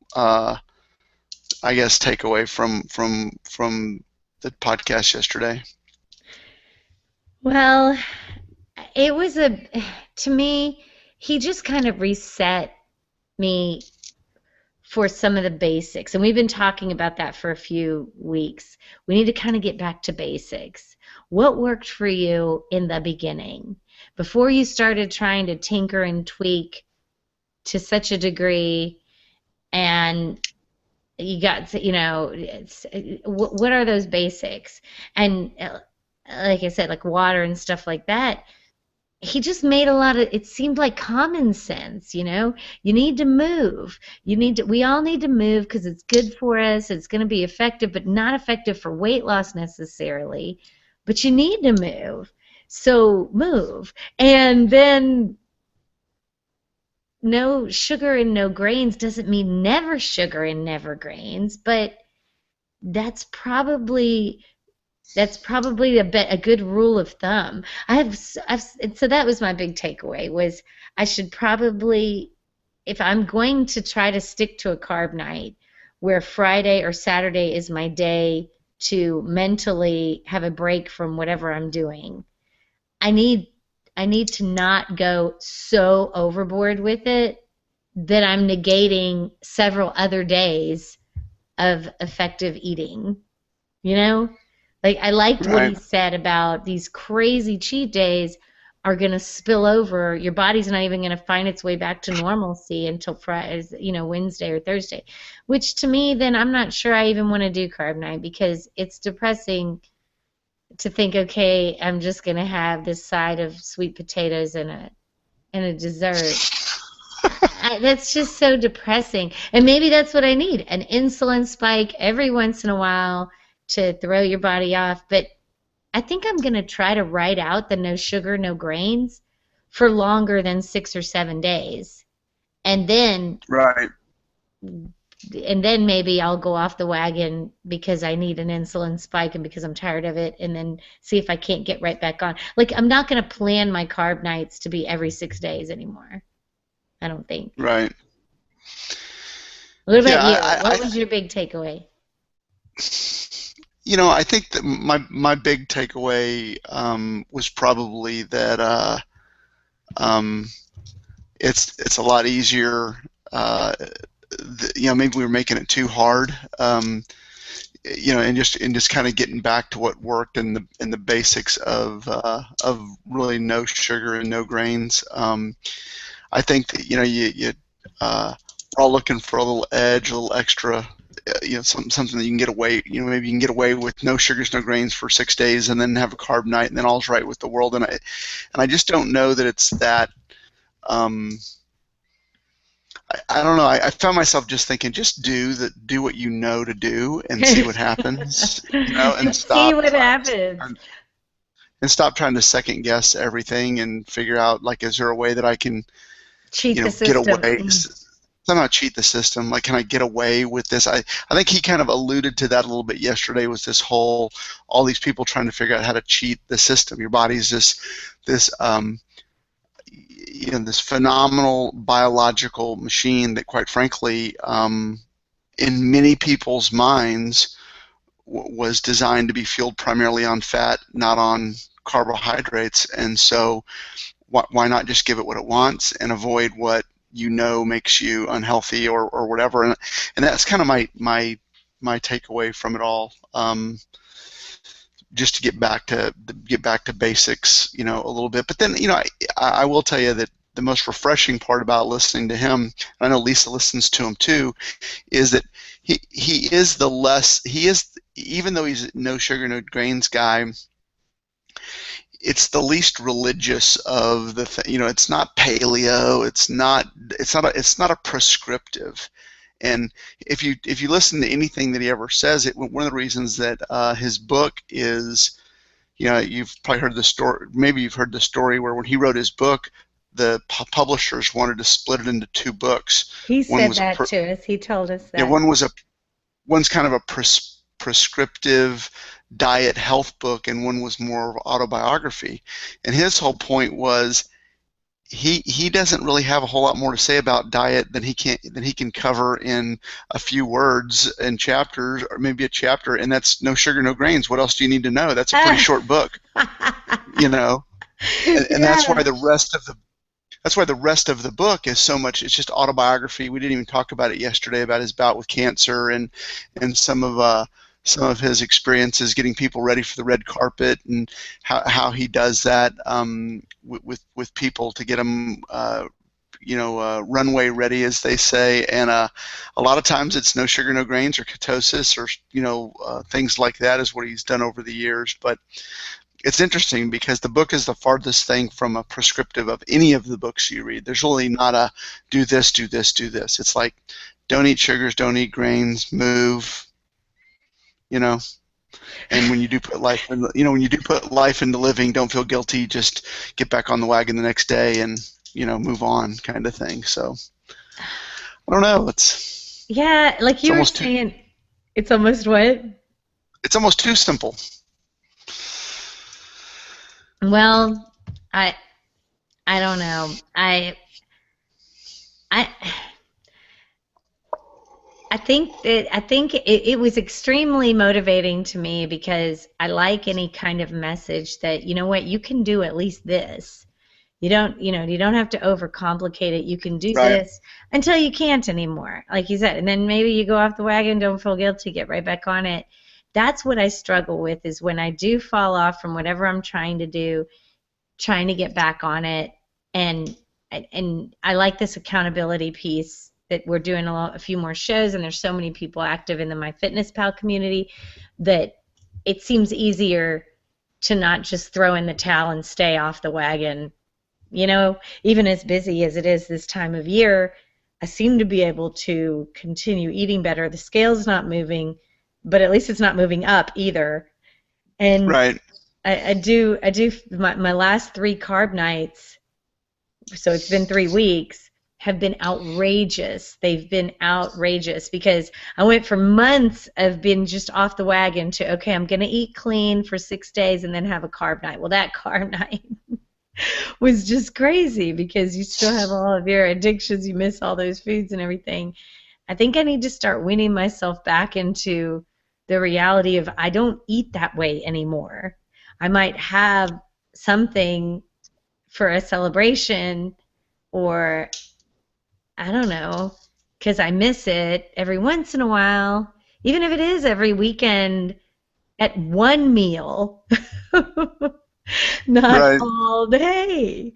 I guess, takeaway from the podcast yesterday? Well, it was to me, he just kind of reset me for some of the basics. And we've been talking about that for a few weeks. We need to kind of get back to basics. What worked for you in the beginning before you started trying to tinker and tweak to such a degree, and you got to, what are those basics? And like I said, like water and stuff like that, he just made a lot of, it seemed like common sense. You need to move. We all need to move because it's good for us. It's going to be effective, but not effective for weight loss necessarily. But you need to move. So move. And then no sugar and no grains doesn't mean never sugar and never grains, but that's probably a good rule of thumb. So that was my big takeaway was I should probably, if I'm going to try to stick to a carb night where Friday or Saturday is my day to mentally have a break from whatever I'm doing, I need I need to not go so overboard with it that I'm negating several other days of effective eating. You know? Like I liked what he Right. said about these crazy cheat days are going to spill over. Your body's not even going to find its way back to normalcy until Friday, Wednesday or Thursday. Which to me, then I'm not sure I even want to do carb night because it's depressing to think, okay, I'm just going to have this side of sweet potatoes and a dessert. That's just so depressing. And maybe that's what I need, an insulin spike every once in a while to throw your body off. But I think I'm going to try to write out the no sugar, no grains for longer than 6 or 7 days. And then Right. and then maybe I'll go off the wagon because I need an insulin spike and because I'm tired of it and then see if I can't get right back on. Like I'm not going to plan my carb nights to be every 6 days anymore. I don't think. Right. What Yeah. about you? What was your big takeaway? I think that my big takeaway was probably that um, it's a lot easier. Maybe we were making it too hard. And just kind of getting back to what worked in the basics of really no sugar and no grains. I think that we're all looking for a little edge, a little extra. Something that you can get away. Maybe you can get away with no sugars, no grains for 6 days, and then have a carb night, and then all's right with the world. And I just don't know that it's that. Um, I don't know. I found myself just thinking, just do what you know to do, and see what happens. And And see stop what trying. happens. and stop trying to second guess everything and figure out, like, is there a way that I can, Cheat the get system. away, somehow cheat the system? Like, can I get away with this? I think he kind of alluded to that a little bit yesterday, was this whole, all these people trying to figure out how to cheat the system. Your body's this this phenomenal biological machine that, quite frankly, in many people's minds, was designed to be fueled primarily on fat, not on carbohydrates. And so why not just give it what it wants and avoid what makes you unhealthy, or whatever. And that's kind of my takeaway from it all. Just to get back to basics, a little bit. But then, I will tell you that the most refreshing part about listening to him, and I know Lisa listens to him too, is that he is, even though he's no sugar, no grains guy, it's the least religious of the it's not paleo, it's not a prescriptive. And if you listen to anything that he ever says, one of the reasons that his book is, you've probably heard the story. Maybe you've heard the story where when he wrote his book, the publishers wanted to split it into two books. He said that to us. He told us that. Yeah, one's kind of a prescriptive diet health book, and one was more of autobiography. And his whole point was, he doesn't really have a whole lot more to say about diet than he can cover in a few words and chapters, or maybe a chapter, and that's no sugar, no grains. What else do you need to know? That's a pretty short book, and Yeah. that's why the rest of the book is so much. It's just autobiography. We didn't even talk about it yesterday, about his bout with cancer, and some of his experiences getting people ready for the red carpet, and how he does that with people to get them runway ready, as they say. And a lot of times it's no sugar, no grains, or ketosis, or things like that is what he's done over the years. But it's interesting because the book is the farthest thing from a prescriptive of any of the books you read. There's really not a do this, do this, do this. It's like, don't eat sugars, don't eat grains, move, and when you do put life into living, don't feel guilty, just get back on the wagon the next day and move on, kind of thing. So I don't know, Yeah, like you were saying, it's almost what? It's almost too simple. Well, I don't know. I think it was extremely motivating to me, because I like any kind of message that, you can do at least this. You don't have to overcomplicate it. You can do this until you can't anymore, like you said, and then maybe you go off the wagon, don't feel guilty, get right back on it. That's what I struggle with, is when I do fall off from whatever I'm trying to do, trying to get back on it. And I like this accountability piece, that we're doing a few more shows, and there's so many people active in the MyFitnessPal community that it seems easier to not just throw in the towel and stay off the wagon. Even as busy as it is this time of year, I seem to be able to continue eating better. The scale's not moving, but at least it's not moving up either. And I do my last 3 carb nights, so it's been 3 weeks, have been outrageous. They've been outrageous, because I went for months of being just off the wagon to, okay, I'm going to eat clean for 6 days and then have a carb night. Well, that carb night was just crazy, because you still have all of your addictions. You miss all those foods and everything. I think I need to start weaning myself back into the reality of, I don't eat that way anymore. I might have something for a celebration, or I don't know, because I miss it every once in a while, even if it is every weekend at one meal, not all day.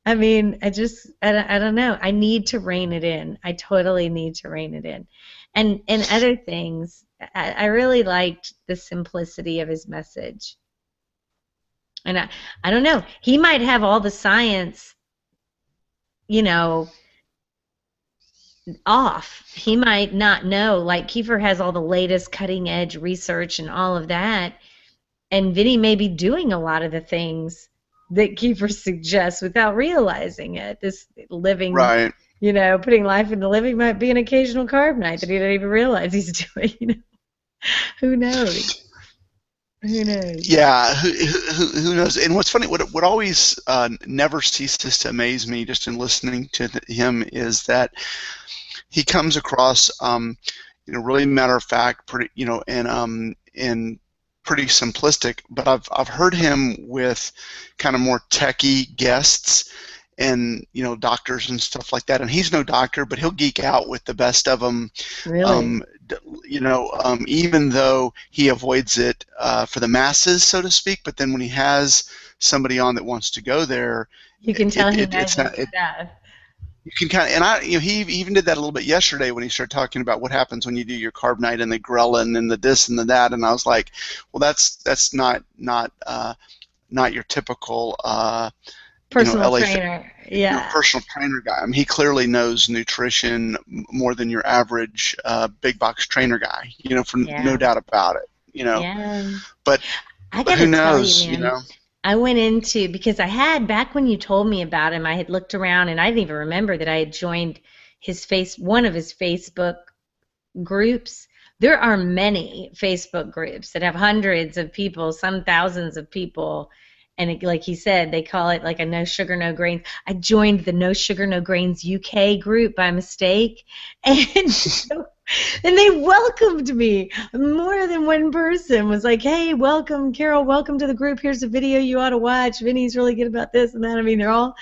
I mean, I don't know. I need to rein it in. I totally need to rein it in. And other things, I really liked the simplicity of his message. And I don't know. He might have all the science, off. He might not know. Like, Kiefer has all the latest cutting edge research and all of that. And Vinny may be doing a lot of the things that Kiefer suggests without realizing it. This living, Right. putting life into living might be an occasional carb night that he didn't even realize he's doing. Who knows? Who knows? Yeah, who knows? And what's funny, what always never ceases to amaze me, just in listening to him, is that he comes across, really matter of fact, pretty, and pretty simplistic. But I've heard him with kind of more techie guests, and doctors and stuff like that. And he's no doctor, but he'll geek out with the best of them. Really? Even though he avoids it for the masses, so to speak. But then when he has somebody on that wants to go there, You can tell he knows it's his not. stuff. You can kind of, and he even did that a little bit yesterday when he started talking about what happens when you do your carb night and the ghrelin and the this and the that. And I was like, well, that's not your typical Personal LA trainer. Yeah. personal trainer guy. I mean, he clearly knows nutrition more than your average big box trainer guy. For no Yeah. doubt about it. Yeah. But I but gotta who tell you, knows? man. I went into because I had back when you told me about him, I had looked around and I didn't even remember that I had joined one of his Facebook groups. There are many Facebook groups that have hundreds of people, some thousands of people, and like he said, they call it like a no sugar, no grains. I joined the No Sugar, No Grains UK group by mistake, and and they welcomed me. More than one person was like, "Hey, welcome, Carol. Welcome to the group. Here's a video you ought to watch. Vinny's really good about this and that." I mean, they're all.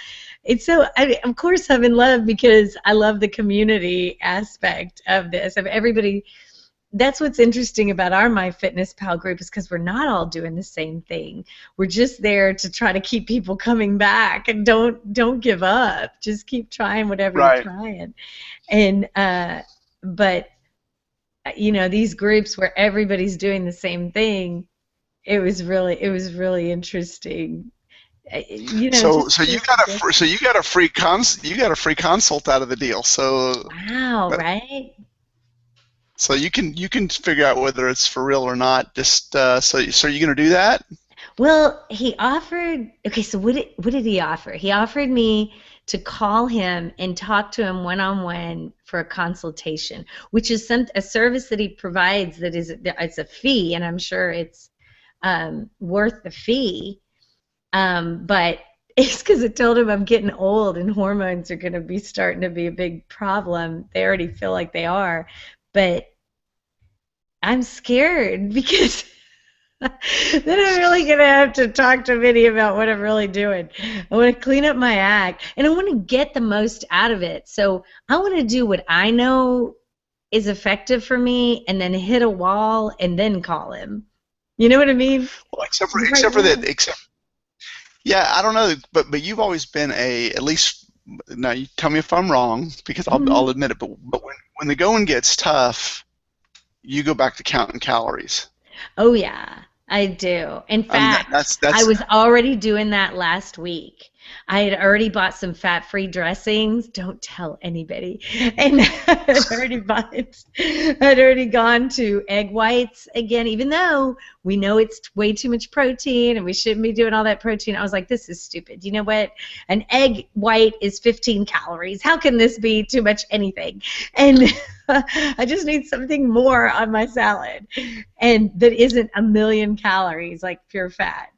It's so. I mean, of course, I'm in love because I love the community aspect of this. Of everybody. That's what's interesting about our MyFitnessPal group is because we're not all doing the same thing. We're just there to try to keep people coming back and don't give up. Just keep trying whatever you're Right. trying. And but these groups where everybody's doing the same thing, it was really interesting. So Just to suggest. you got a free consult out of the deal. So Wow, but right? so you can figure out whether it's for real or not. Just so you're gonna do that? Well, he offered. Okay, so what did he offer? He offered me to call him and talk to him one on one for a consultation, which is a service that he provides that it's a fee, and I'm sure it's worth the fee. But it's because I told him I'm getting old and hormones are going to be starting to be a big problem. They already feel like they are, but I'm scared because then I'm really gonna have to talk to Vinny about what I'm really doing. I want to clean up my act, and I want to get the most out of it. So I want to do what I know is effective for me, and then hit a wall, and then call him. You know what I mean? Well, 'Cause right except for that, now, except yeah, I don't know, but you've always been at least. Now you tell me if I'm wrong, because I'll Mhm. admit it. But when the going gets tough, you go back to counting calories. Oh yeah, I do. In I mean fact, I that's was already doing that last week. I had already bought some fat-free dressings. Don't tell anybody. And I'd already gone to egg whites again, even though we know it's way too much protein and we shouldn't be doing all that protein. I was like, this is stupid. You know what? An egg white is 15 calories. How can this be too much anything? And I just need something more on my salad and that isn't a million calories like pure fat.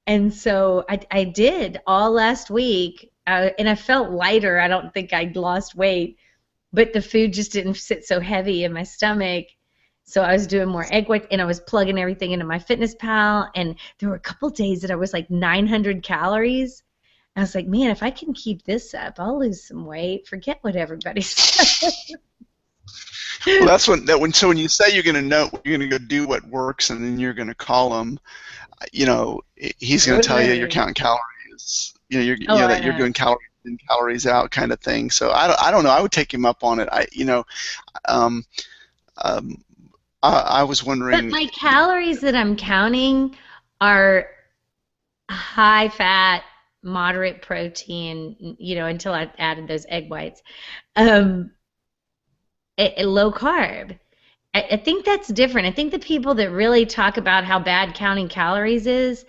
And so I did all last week, and I felt lighter. I don't think I'd lost weight, but the food just didn't sit so heavy in my stomach. So I was doing more egg white, and I was plugging everything into my Fitness Pal. And there were a couple days that I was like 900 calories. I was like, man, if I can keep this up, I'll lose some weight. Forget what everybody says. well, that's when you say you're gonna go do what works, and then you're gonna call him. He's going What to does tell you that you're mean? counting calories. Oh, I That you're know. doing calories in, calories out kind of thing. So I don't know. I would take him up on it. Um, um, I was But wondering. my calories that I'm counting are high fat, moderate protein, until I added those egg whites. Um, low carb. I think that's different. I think the people that really talk about how bad counting calories is,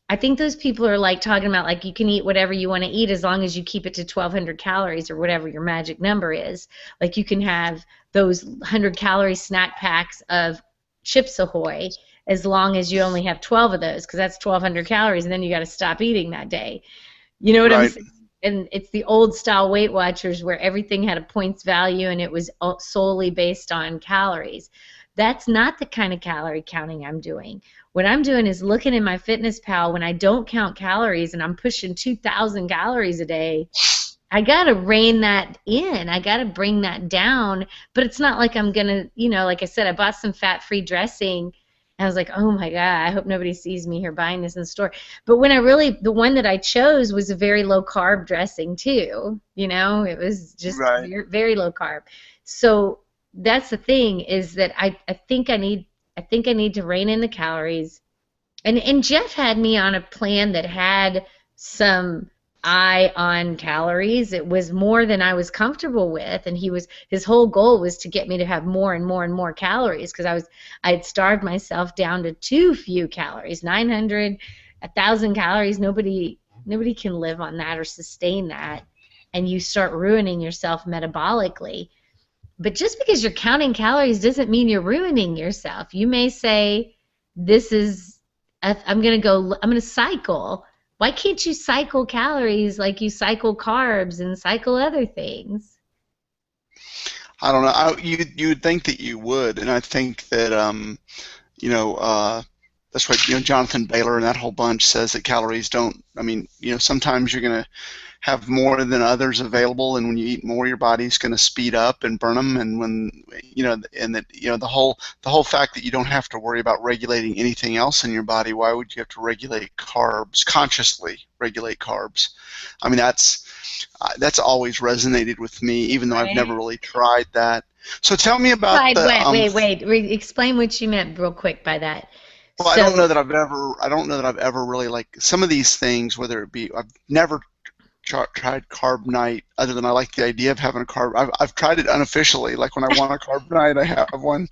I think those people are like talking about like you can eat whatever you want to eat as long as you keep it to 1,200 calories or whatever your magic number is. Like you can have those 100-calorie snack packs of Chips Ahoy as long as you only have 12 of those because that's 1,200 calories and then you got to stop eating that day. You know what I'm Right. saying? And it's the old style Weight Watchers where everything had a points value and it was solely based on calories. That's not the kind of calorie counting I'm doing. What I'm doing is looking in my Fitness Pal when I don't count calories and I'm pushing 2,000 calories a day. I got to rein that in. I got to bring that down. But it's not like I'm going to, like I said, I bought some fat-free dressing. And I was like, oh my God, I hope nobody sees me here buying this in the store. But when the one that I chose was a very low carb dressing too. It was just Right. very, very low carb. So that's the thing is that I think I need to rein in the calories. And Jeff had me on a plan that had some eye on calories. It was more than I was comfortable with, and his whole goal was to get me to have more and more and more calories because I had starved myself down to too few calories, 900, 1,000 calories. Nobody can live on that or sustain that, and you start ruining yourself metabolically. But just because you're counting calories doesn't mean you're ruining yourself. You may say, this is, I'm going to cycle. Why can't you cycle calories like you cycle carbs and cycle other things? I don't know. You would think that you would, and I think that you know, that's what Jonathan Baylor and that whole bunch says that calories don't. I mean, sometimes you're gonna have more than others available, and when you eat more, your body's going to speed up and burn them. And when and that the whole fact that you don't have to worry about regulating anything else in your body, why would you have to regulate carbs consciously? Regulate carbs. I mean, that's always resonated with me, even though I've never Right? really tried that. So tell me about Tried the what? Wait. Explain what you meant real quick by that. well, I don't know So, that I've ever really like some of these things, whether it be I've never tried carb night other than I like the idea of having a carb. I've tried it unofficially, like when I want a carb night, I have one.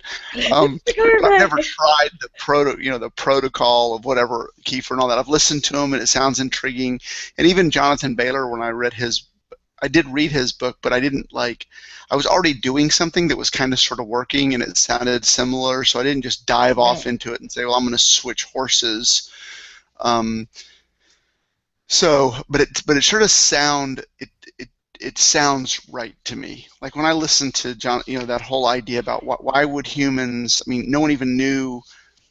But I've never tried the protocol of whatever kefir and all that. I've listened to him and it sounds intriguing. And even Jonathan Baylor, when I did read his book, but I didn't like. I was already doing something that was kind of sort of working, and it sounded similar, so I didn't just dive off right. into it and say, "Well, I'm going to switch horses." Um, but it sure does sound it sounds right to me. Like when I listened to John, that whole idea about why would humans? I mean, no one even knew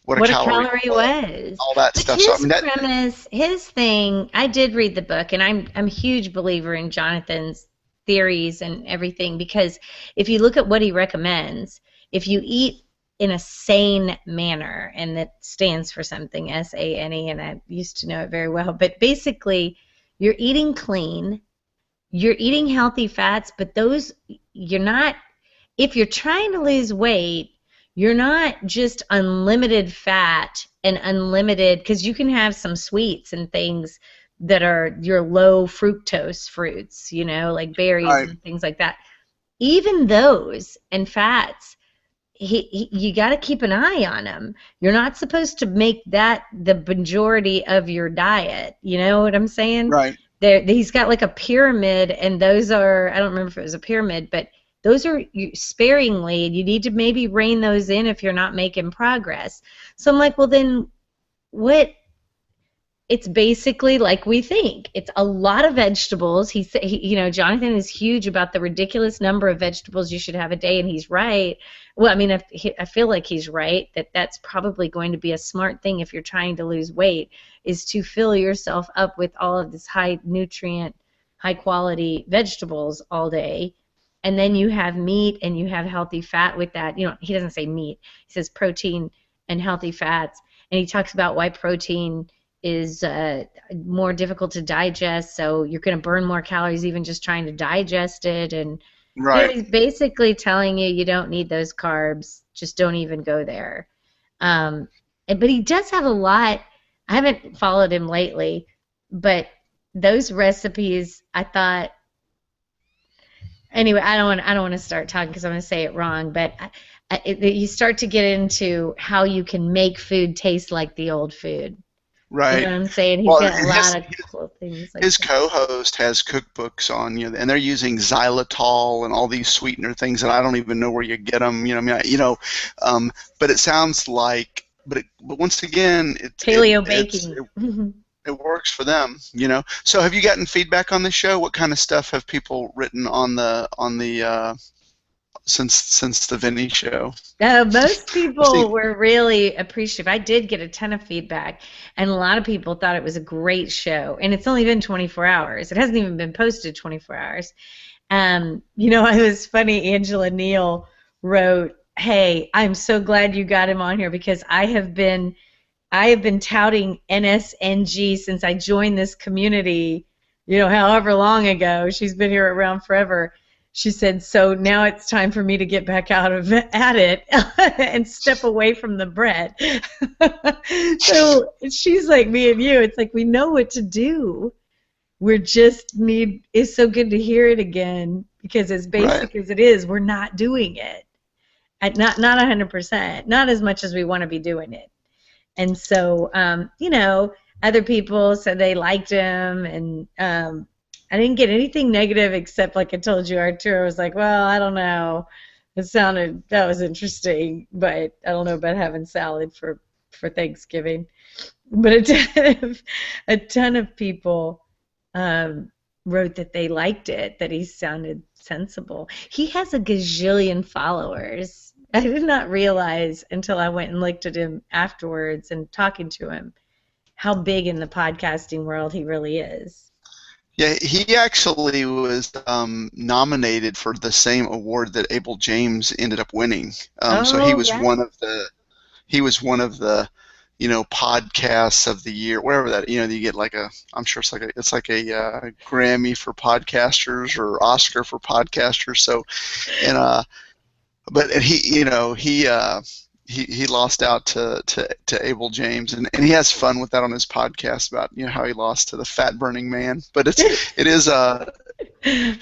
what a What a calorie calorie was, was. all that But stuff. So I his mean that premise, his thing, I did read the book and I'm a huge believer in Jonathan's theories and everything because if you look at what he recommends, if you eat in a sane manner, and that stands for something, SANE, and I used to know it very well, but basically you're eating clean, you're eating healthy fats, but those you're not if you're trying to lose weight, you're not just unlimited fat and unlimited, because you can have some sweets and things that are your low fructose fruits, like berries I and things like that. Even those and fats, you got to keep an eye on them. You're not supposed to make that the majority of your diet. You know what I'm saying? right. He's got like a pyramid, and those are, I don't remember if it was a pyramid, but those are sparingly, and you need to maybe rein those in if you're not making progress. So I'm like, well, then what? It's basically like we think. It's a lot of vegetables. Jonathan is huge about the ridiculous number of vegetables you should have a day, and he's right. Well, I mean, I feel like he's right that that's probably going to be a smart thing if you're trying to lose weight, is to fill yourself up with all of this high nutrient, high quality vegetables all day. And then you have meat and you have healthy fat with that. He doesn't say meat. He says protein and healthy fats. And he talks about why protein is more difficult to digest, so you're going to burn more calories even just trying to digest it. And Right. he's basically telling you don't need those carbs, just don't even go there. But he does have a lot. I haven't followed him lately, but those recipes, I thought Anyway, I don't want to start talking because I'm going to say it wrong, but you start to get into how you can make food taste like the old food. You know Right. what I'm saying? He's Well, got a and lot of cool things like his that. co-host has cookbooks on, and they're using xylitol and all these sweetener things that I don't even know where you get them. But it sounds like, but once again, Paleo baking. it works for them. So have you gotten feedback on the show? What kind of stuff have people written on the since the Vinny show? Most I've seen. people were really appreciative. I did get a ton of feedback, and a lot of people thought it was a great show. And it's only been 24 hours. It hasn't even been posted 24 hours. It was funny. Angela Neal wrote, "Hey, I'm so glad you got him on here because I have been touting NSNG since I joined this community, however long ago. She's been here around forever." She said, "So now it's time for me to get back out of at it and step away from the bread." So she's like me and you. It's like we know what to do. It's so good to hear it again because as Right. basic as it is, we're not doing it. Not 100%, not as much as we want to be doing it. And so, other people said they liked him, and I didn't get anything negative except, like I told you, Arturo was like, "Well, I don't know. That was interesting, but I don't know about having salad for Thanksgiving." But a ton of people wrote that they liked it, that he sounded sensible. He has a gazillion followers. I did not realize until I went and looked at him afterwards and talking to him how big in the podcasting world he really is. Yeah, he actually was nominated for the same award that Abel James ended up winning. So he Oh, was yeah. one of the podcasts of the year, whatever that, you get like I'm sure it's like a Grammy for podcasters or Oscar for podcasters. So, and but and he lost out to Abel James, and he has fun with that on his podcast about how he lost to the fat burning man. But it is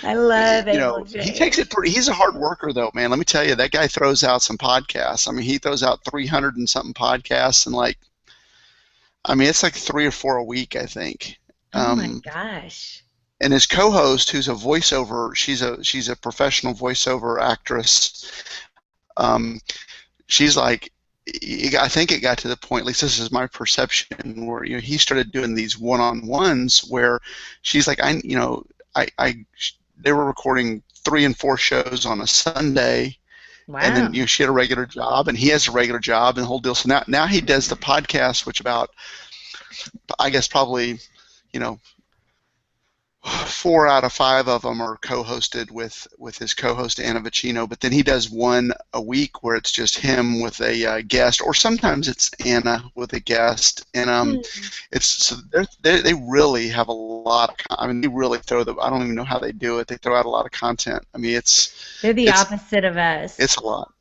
I love Abel he takes it James. pretty. He's a hard worker though, man. Let me tell you, that guy throws out some podcasts. I mean, he throws out 300 and something podcasts, and it's like 3 or 4 a week, I think. Oh my Um, gosh. and his co-host, who's a voiceover, she's a professional voiceover actress. Um, she's like, I think it got to the point, at least this is my perception, where he started doing these one-on-ones where she's like, they were recording 3 and 4 shows on a Sunday, and then Wow. she had a regular job, and he has a regular job, and the whole deal. So now he does the podcast, which about, I guess, probably, you know 4 out of 5 of them are co-hosted with his co-host Anna Vicino, but then he does one a week where it's just him with a guest, or sometimes it's Anna with a guest, and Hmm. it's so they really have a lot. I mean, they really throw the. I don't even know how they do it. They throw out a lot of content. I mean, They're the it's opposite of us. it's a lot.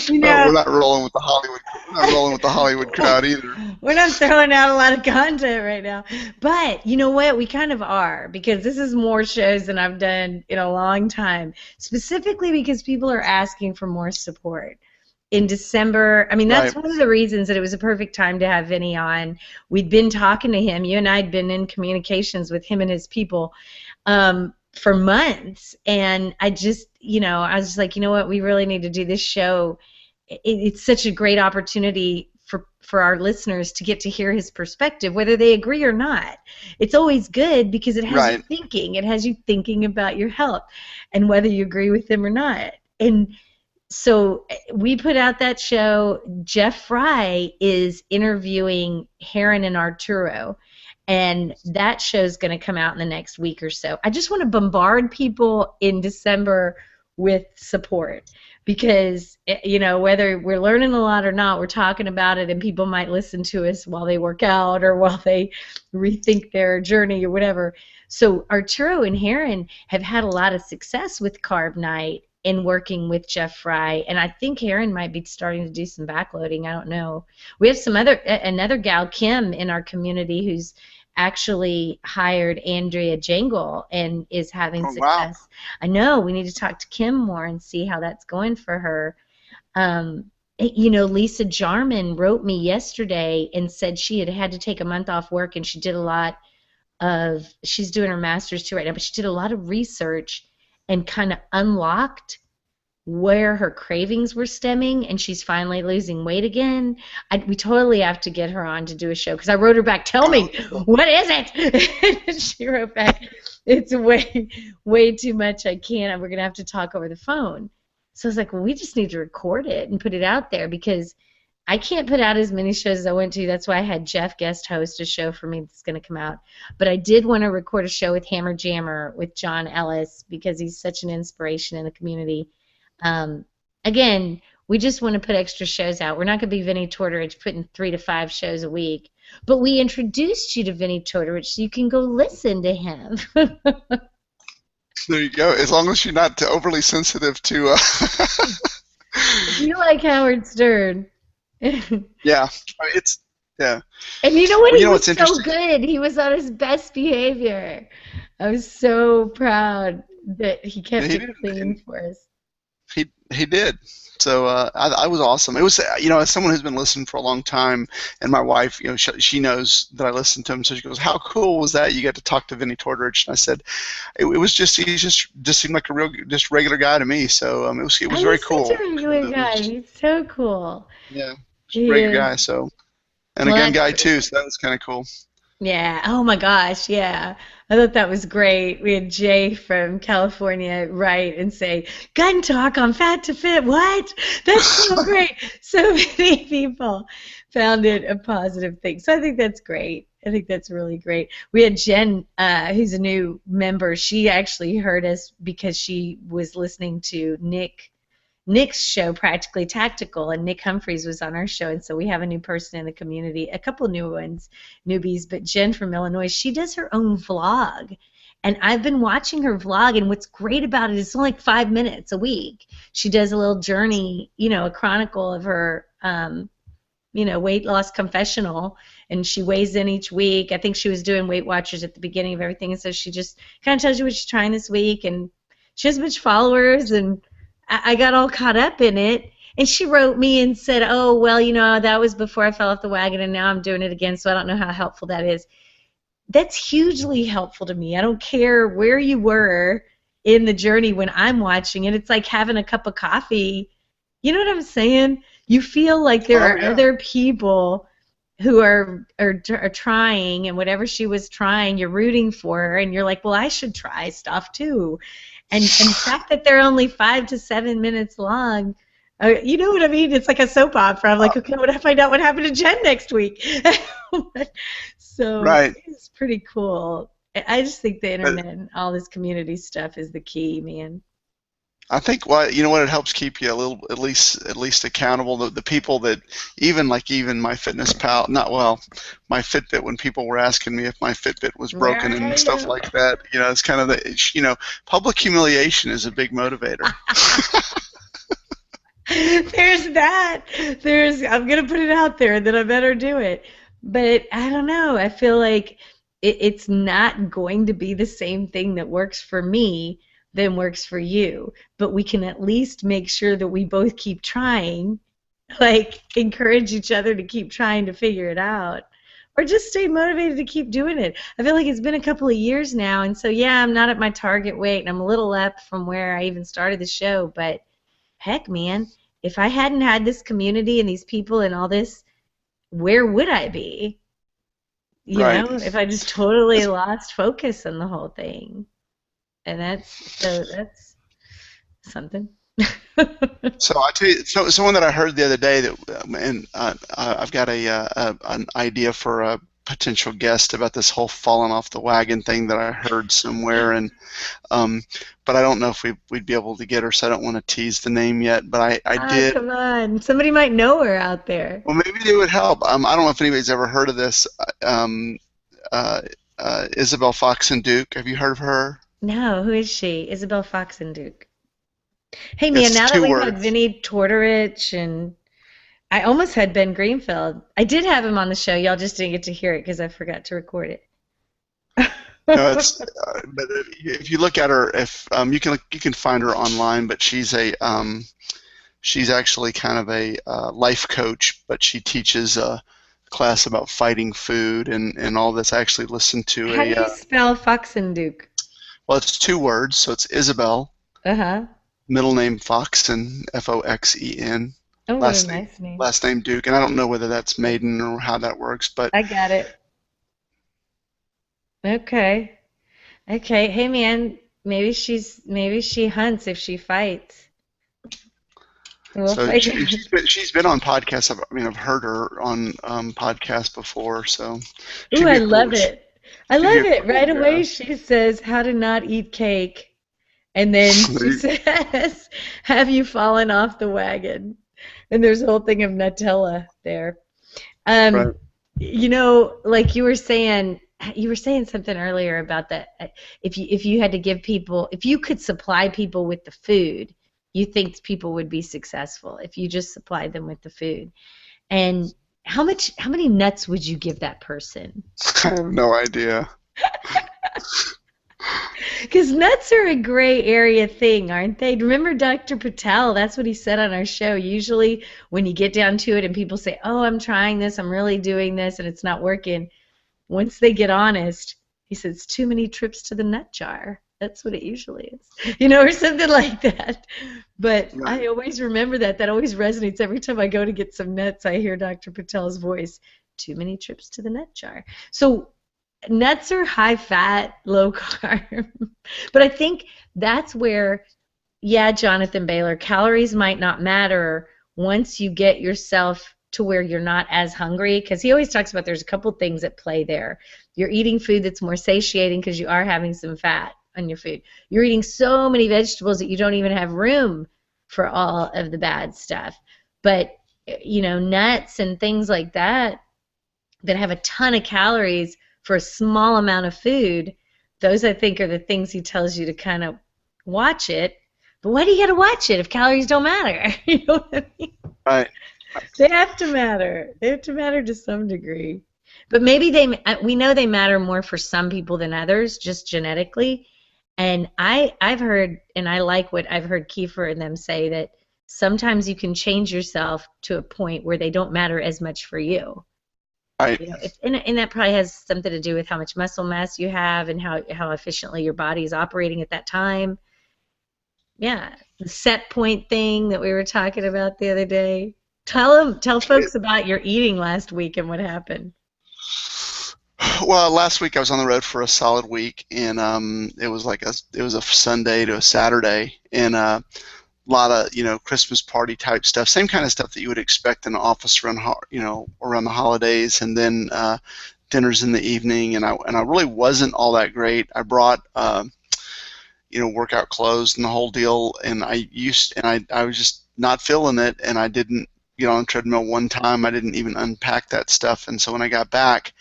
You We're know, not rolling with the Hollywood. We're not rolling with the Hollywood crowd either. we're not throwing out a lot of content right now. But you know what? We kind of are because this is more shows than I've done in a long time, specifically because people are asking for more support. In December, I mean, that's Right, one of the reasons that it was a perfect time to have Vinny on. We'd been talking to him. You and I had been in communications with him and his people for months. And I was just like, you know what? We really need to do this show. It's such a great opportunity for our listeners to get to hear his perspective, whether they agree or not. It's always good because it has you right. thinking. It has you thinking about your health and whether you agree with him or not. And so we put out that show. Jeff Fry is interviewing Heron and Arturo, and that show's going to come out in the next week or so. I just want to bombard people in December with support because whether we're learning a lot or not, we're talking about it, and people might listen to us while they work out or while they rethink their journey or whatever. So Arturo and Heron have had a lot of success with Carb Night in working with Jeff Fry, and I think Heron might be starting to do some backloading. I don't know. We have another gal, Kim, in our community who's actually hired Andrea Jangle and is having Oh, wow. success. I know we need to talk to Kim more and see how that's going for her. Lisa Jarman wrote me yesterday and said she had had to take a month off work, and she did a lot of, she's doing her master's too right now, but she did a lot of research and kind of unlocked where her cravings were stemming, and she's finally losing weight again. We totally have to get her on to do a show, because I wrote her back, tell me, what is it? And she wrote back, it's way too much, I can't, we're going to have to talk over the phone. So I was like, well, we just need to record it and put it out there, because I can't put out as many shows as I went to. That's why I had Jeff guest host a show for me that's going to come out. But I did want to record a show with Hammer Jammer with John Ellis, because he's such an inspiration in the community. Again, we just want to put extra shows out. We're not going to be Vinnie Tortorich putting 3 to 5 shows a week. But we introduced you to Vinnie Tortorich, so you can go listen to him. There you go. As long as you're not overly sensitive to. You like Howard Stern. Yeah, it's yeah. And you know what? Well, He was what's so good. He was on his best behavior. I was so proud that he kept He it did, clean for us. he did. So I was awesome. It was, as someone who's been listening for a long time, and my wife, she knows that I listen to him, so she goes, "How cool was that? You got to talk to Vinnie Tortorich." And I said, "It was just he just seemed like a just regular guy to me." So it was very cool. He's such a regular guy. He's so cool. Yeah, just a regular guy. So, and Well, a gun guy too. So that was kind of cool. Yeah. Oh my gosh. Yeah. I thought that was great. We had Jay from California write and say, "Gun talk on Fat to Fit." What? That's so great. So many people found it a positive thing. So I think that's great. I think that's really great. We had Jen, who's a new member. She actually heard us because she was listening to Nick's show, Practically Tactical, and Nick Humphreys was on our show, and so we have a new person in the community, a couple new ones, newbies, but Jen from Illinois, she does her own vlog, and I've been watching her vlog, and what's great about it is it's only like 5 minutes a week. She does a little journey, a chronicle of her, weight loss confessional, and she weighs in each week. I think she was doing Weight Watchers at the beginning of everything, and so she just kind of tells you what she's trying this week, and she has a bunch of followers, and I got all caught up in it, and she wrote me and said, "Oh, well, that was before I fell off the wagon, and now I'm doing it again, so I don't know how helpful that is." That's hugely helpful to me. I don't care where you were in the journey when I'm watching it. It's like having a cup of coffee. You know what I'm saying? You feel like there are other people who are trying, and whatever she was trying, you're rooting for her, and you're like, well, I should try stuff too. And the fact that they're only 5 to 7 minutes long, you know what I mean? It's like a soap opera. I'm like, okay, what if I find out what happened to Jen next week? So right. It's pretty cool. I just think the internet and all this community stuff is the key, man. I think what it helps keep you a little, at least accountable. The people that even my FitnessPal, my Fitbit, when people were asking me if my Fitbit was broken and stuff like that, it's kind of public humiliation is a big motivator. There's that. I'm gonna put it out there that I better do it, but I don't know. I feel like it's not going to be the same thing that works for me than works for you, but we can at least make sure that we both keep trying, like encourage each other to keep trying to figure it out, or just stay motivated to keep doing it. I feel like it's been a couple of years now, and so yeah, I'm not at my target weight, and I'm a little up from where I even started the show, but heck, man, if I hadn't had this community and these people and all this, where would I be? You know, if I just totally lost focus on the whole thing. And that's something. So I tell you, someone that I heard the other day that, and I've got an idea for a potential guest about this whole falling off the wagon thing that I heard somewhere, and but I don't know if we'd be able to get her, so I don't want to tease the name yet. But I did. Come on, somebody might know her out there. Well, maybe it would help. I don't know if anybody's ever heard of this. Isabel Foxen-Duke. Have you heard of her? No, who is she? Isabel Foxen-Duke. Hey, man, now that we've had Vinnie Tortorich, and I almost had Ben Greenfield. I did have him on the show. Y'all just didn't get to hear it because I forgot to record it. No, it's but if you look at her, if you can find her online, but she's actually kind of a life coach, but she teaches a class about fighting food and all this. I actually listened to How do a you spell Foxenduke? well, it's two words, so it's Isabel, Uh-huh. middle name Foxen, Foxen, Oh, what a last name nice name. last name Duke, and I don't know whether that's maiden or how that works, but I got it. Okay. Okay. Hey, man, maybe she hunts if she fights. We'll so fight. she's been on podcasts. I mean, I've heard her on podcasts before, so Ooh, she'd be I a cool love it. I she'd be love a it. cool Right away, guest. she says how to not eat cake. And then she says, have you fallen off the wagon? And there's a whole thing of Nutella there. Um, Right. like you were saying something earlier about that. If you had to give people, if you could supply people with the food, you think people would be successful if you just supplied them with the food. And how many nuts would you give that person? I have no idea. Because nuts are a gray area thing, aren't they? Remember Dr. Patel? That's what he said on our show. Usually, when you get down to it and people say, oh, I'm trying this, I'm really doing this, and it's not working, once they get honest, he says, too many trips to the nut jar. That's what it usually is, or something like that. But Right. I always remember that. That always resonates. Every time I go to get some nuts, I hear Dr. Patel's voice. Too many trips to the nut jar. So nuts are high fat, low carb. But I think that's where, yeah, Jonathan Baylor, calories might not matter once you get yourself to where you're not as hungry. Because he always talks about there's a couple things at play there. You're eating food that's more satiating because you are having some fat on your food. You're eating so many vegetables that you don't even have room for all of the bad stuff. But, nuts and things like that have a ton of calories for a small amount of food, those I think are the things he tells you to kind of watch it. But why do you got to watch it if calories don't matter? You know what I mean? Right. They have to matter. They have to matter to some degree. But maybe we know they matter more for some people than others, just genetically. And I've heard, and I like what I've heard Kiefer and them say, that sometimes you can change yourself to a point where they don't matter as much for you. Right. And that probably has something to do with how much muscle mass you have and how efficiently your body is operating at that time. Yeah, the set point thing that we were talking about the other day. Tell folks about your eating last week and what happened. Well, last week I was on the road for a solid week, and it was a Sunday to a Saturday, and a lot of Christmas party type stuff, same kind of stuff that you would expect in an office around around the holidays, and then dinners in the evening, and I really wasn't all that great. I brought workout clothes and the whole deal, and I was just not feeling it, and I didn't get on the treadmill one time. I didn't even unpack that stuff, and so when I got back,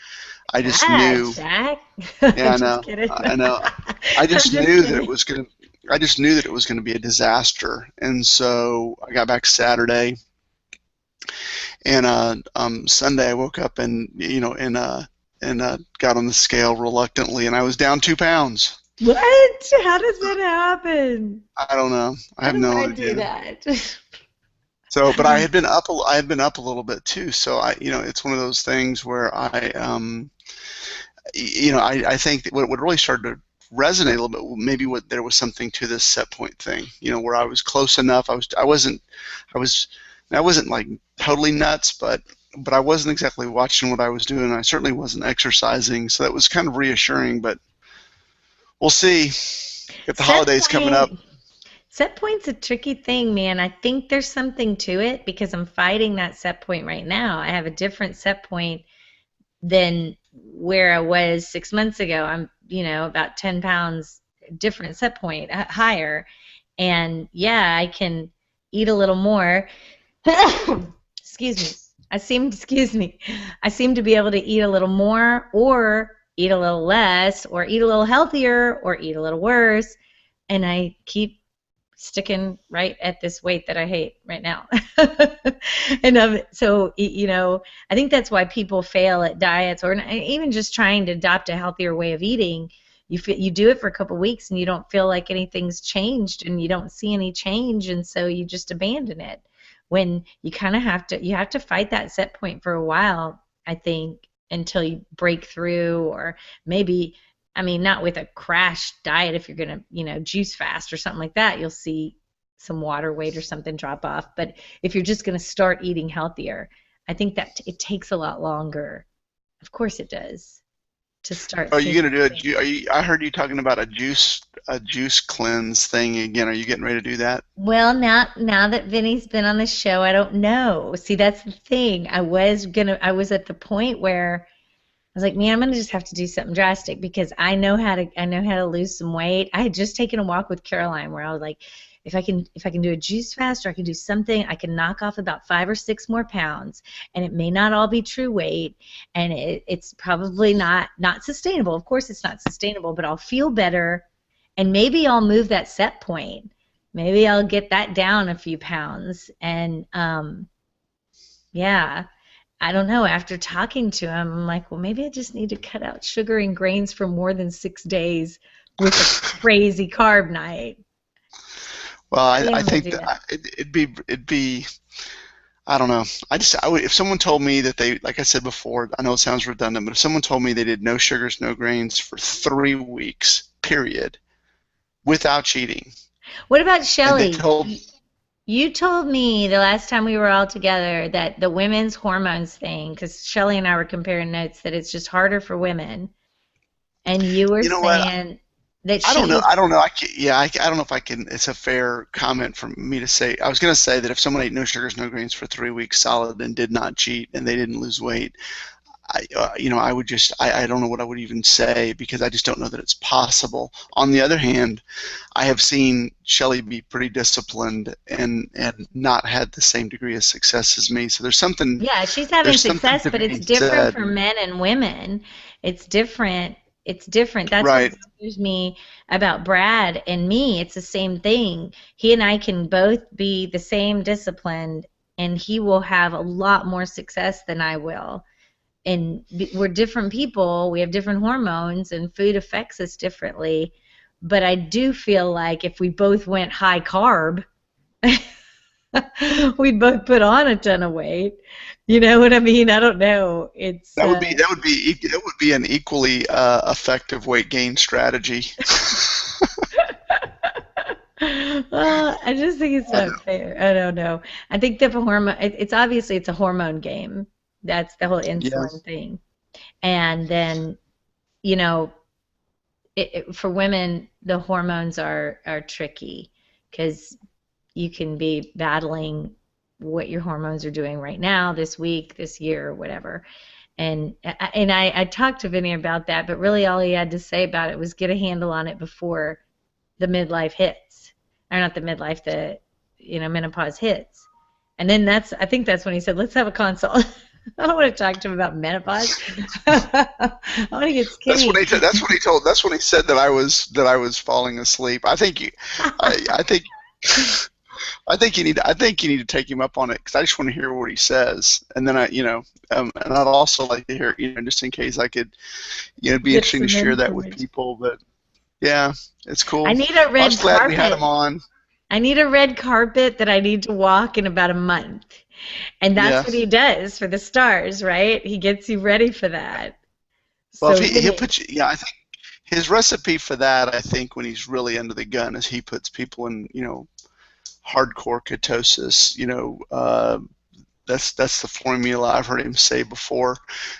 I just Ah, knew. Jack. Yeah, Just kidding. I know. I I'm just just knew that it kidding. was gonna. I just knew that it was going to be a disaster, and so I got back Saturday, and Sunday I woke up and got on the scale reluctantly, and I was down 2 pounds. What? How does that happen? I don't know. I How have do no I do idea. that? So, but I had been up. I had been up a little bit too. So it's one of those things where I think that what really started to resonate a little bit, maybe there was something to this set point thing, where I was close enough. I wasn't like totally nuts, but I wasn't exactly watching what I was doing. I certainly wasn't exercising, so that was kind of reassuring. But we'll see. If the Set holidays coming up. point. Set point's a tricky thing, man. I think there's something to it because I'm fighting that set point right now. I have a different set point than where I was 6 months ago. I'm, about 10 pounds different set point, higher. And yeah, I can eat a little more. Excuse me. Excuse me. I seem to be able to eat a little more or eat a little less or eat a little healthier or eat a little worse. And I keep sticking right at this weight that I hate right now. And so, I think that's why people fail at diets or even just trying to adopt a healthier way of eating, you do it for a couple weeks and you don't feel like anything's changed and you don't see any change, and so you just abandon it. When you kind of have to fight that set point for a while, I think, until you break through, or maybe, I mean, not with a crash diet. If you're gonna, juice fast or something like that, you'll see some water weight or something drop off. But if you're just gonna start eating healthier, I think that it takes a lot longer. Of course it does, to start Are you seeing going to do a things. I heard you talking about a juice cleanse thing again. Are you getting ready to do that? Well, now that Vinny's been on the show, I don't know. See, that's the thing. I was at the point where I was like, man, I'm gonna just have to do something drastic because I know how to lose some weight. I had just taken a walk with Caroline where I was like, if I can do a juice fast, or I can do something, I can knock off about 5 or 6 more pounds, and it may not all be true weight, and it's probably not sustainable. Of course, it's not sustainable, but I'll feel better, and maybe I'll move that set point. Maybe I'll get that down a few pounds, and yeah. I don't know. After talking to him, I'm like, well, maybe I just need to cut out sugar and grains for more than 6 days with a crazy carb night. Well, I think I I'm gonna think do that that. it'd be I don't know. I would, if someone told me that they, like I said before, I know it sounds redundant, but if someone told me they did no sugars, no grains for 3 weeks, period, without cheating, What about and they Shelly? told, You told me the last time we were all together that the women's hormones thing, because Shelly and I were comparing notes, that it's just harder for women. And you were you know what? saying that I don't know. she, I don't know. I don't know if I can. It's a fair comment for me to say. I was going to say that if someone ate no sugars, no grains for 3 weeks solid and did not cheat and they didn't lose weight, I would just, I don't know what I would even say because I just don't know that it's possible. On the other hand, I have seen Shelley be pretty disciplined and not had the same degree of success as me. So yeah, she's having there's something success, to but it's be different said. for men and women. It's different. It's different. That's what Right. bothers me about Brad and me. It's the same thing. He and I can both be the same disciplined, and he will have a lot more success than I will. And we're different people. We have different hormones, and food affects us differently. But I do feel like if we both went high carb, we'd both put on a ton of weight. You know what I mean? I don't know. It's That would be an equally effective weight gain strategy. I just think it's I not fair. I don't know. I think the hormone. It's obviously it's a hormone game. That's the whole Yeah. insulin thing. And then, you know, for women, the hormones are tricky because you can be battling what your hormones are doing right now, this week, this year, or whatever. And I talked to Vinny about that, but really all he had to say about it was get a handle on it before the midlife hits, or not the midlife, the menopause hits. And then I think that's when he said, let's have a consult. I don't want to talk to him about menopause. I want to get skinny. That's when he said that I was falling asleep. I think I think you need to take him up on it because I just want to hear what he says, and then and I'd also like to hear, just in case I could, it'd be Get interesting to some share that with information. people. But yeah, it's I cool. need a I red was glad we had carpet. him on. I need a red carpet that I need to walk in about a month. And that's Yeah. what he does for the stars, right? He gets you ready for that. Well, if So he'll Vinny, put you, yeah, I think his recipe for that, I think, when he's really under the gun, is he puts people in, hardcore ketosis. That's the formula I've heard him say before.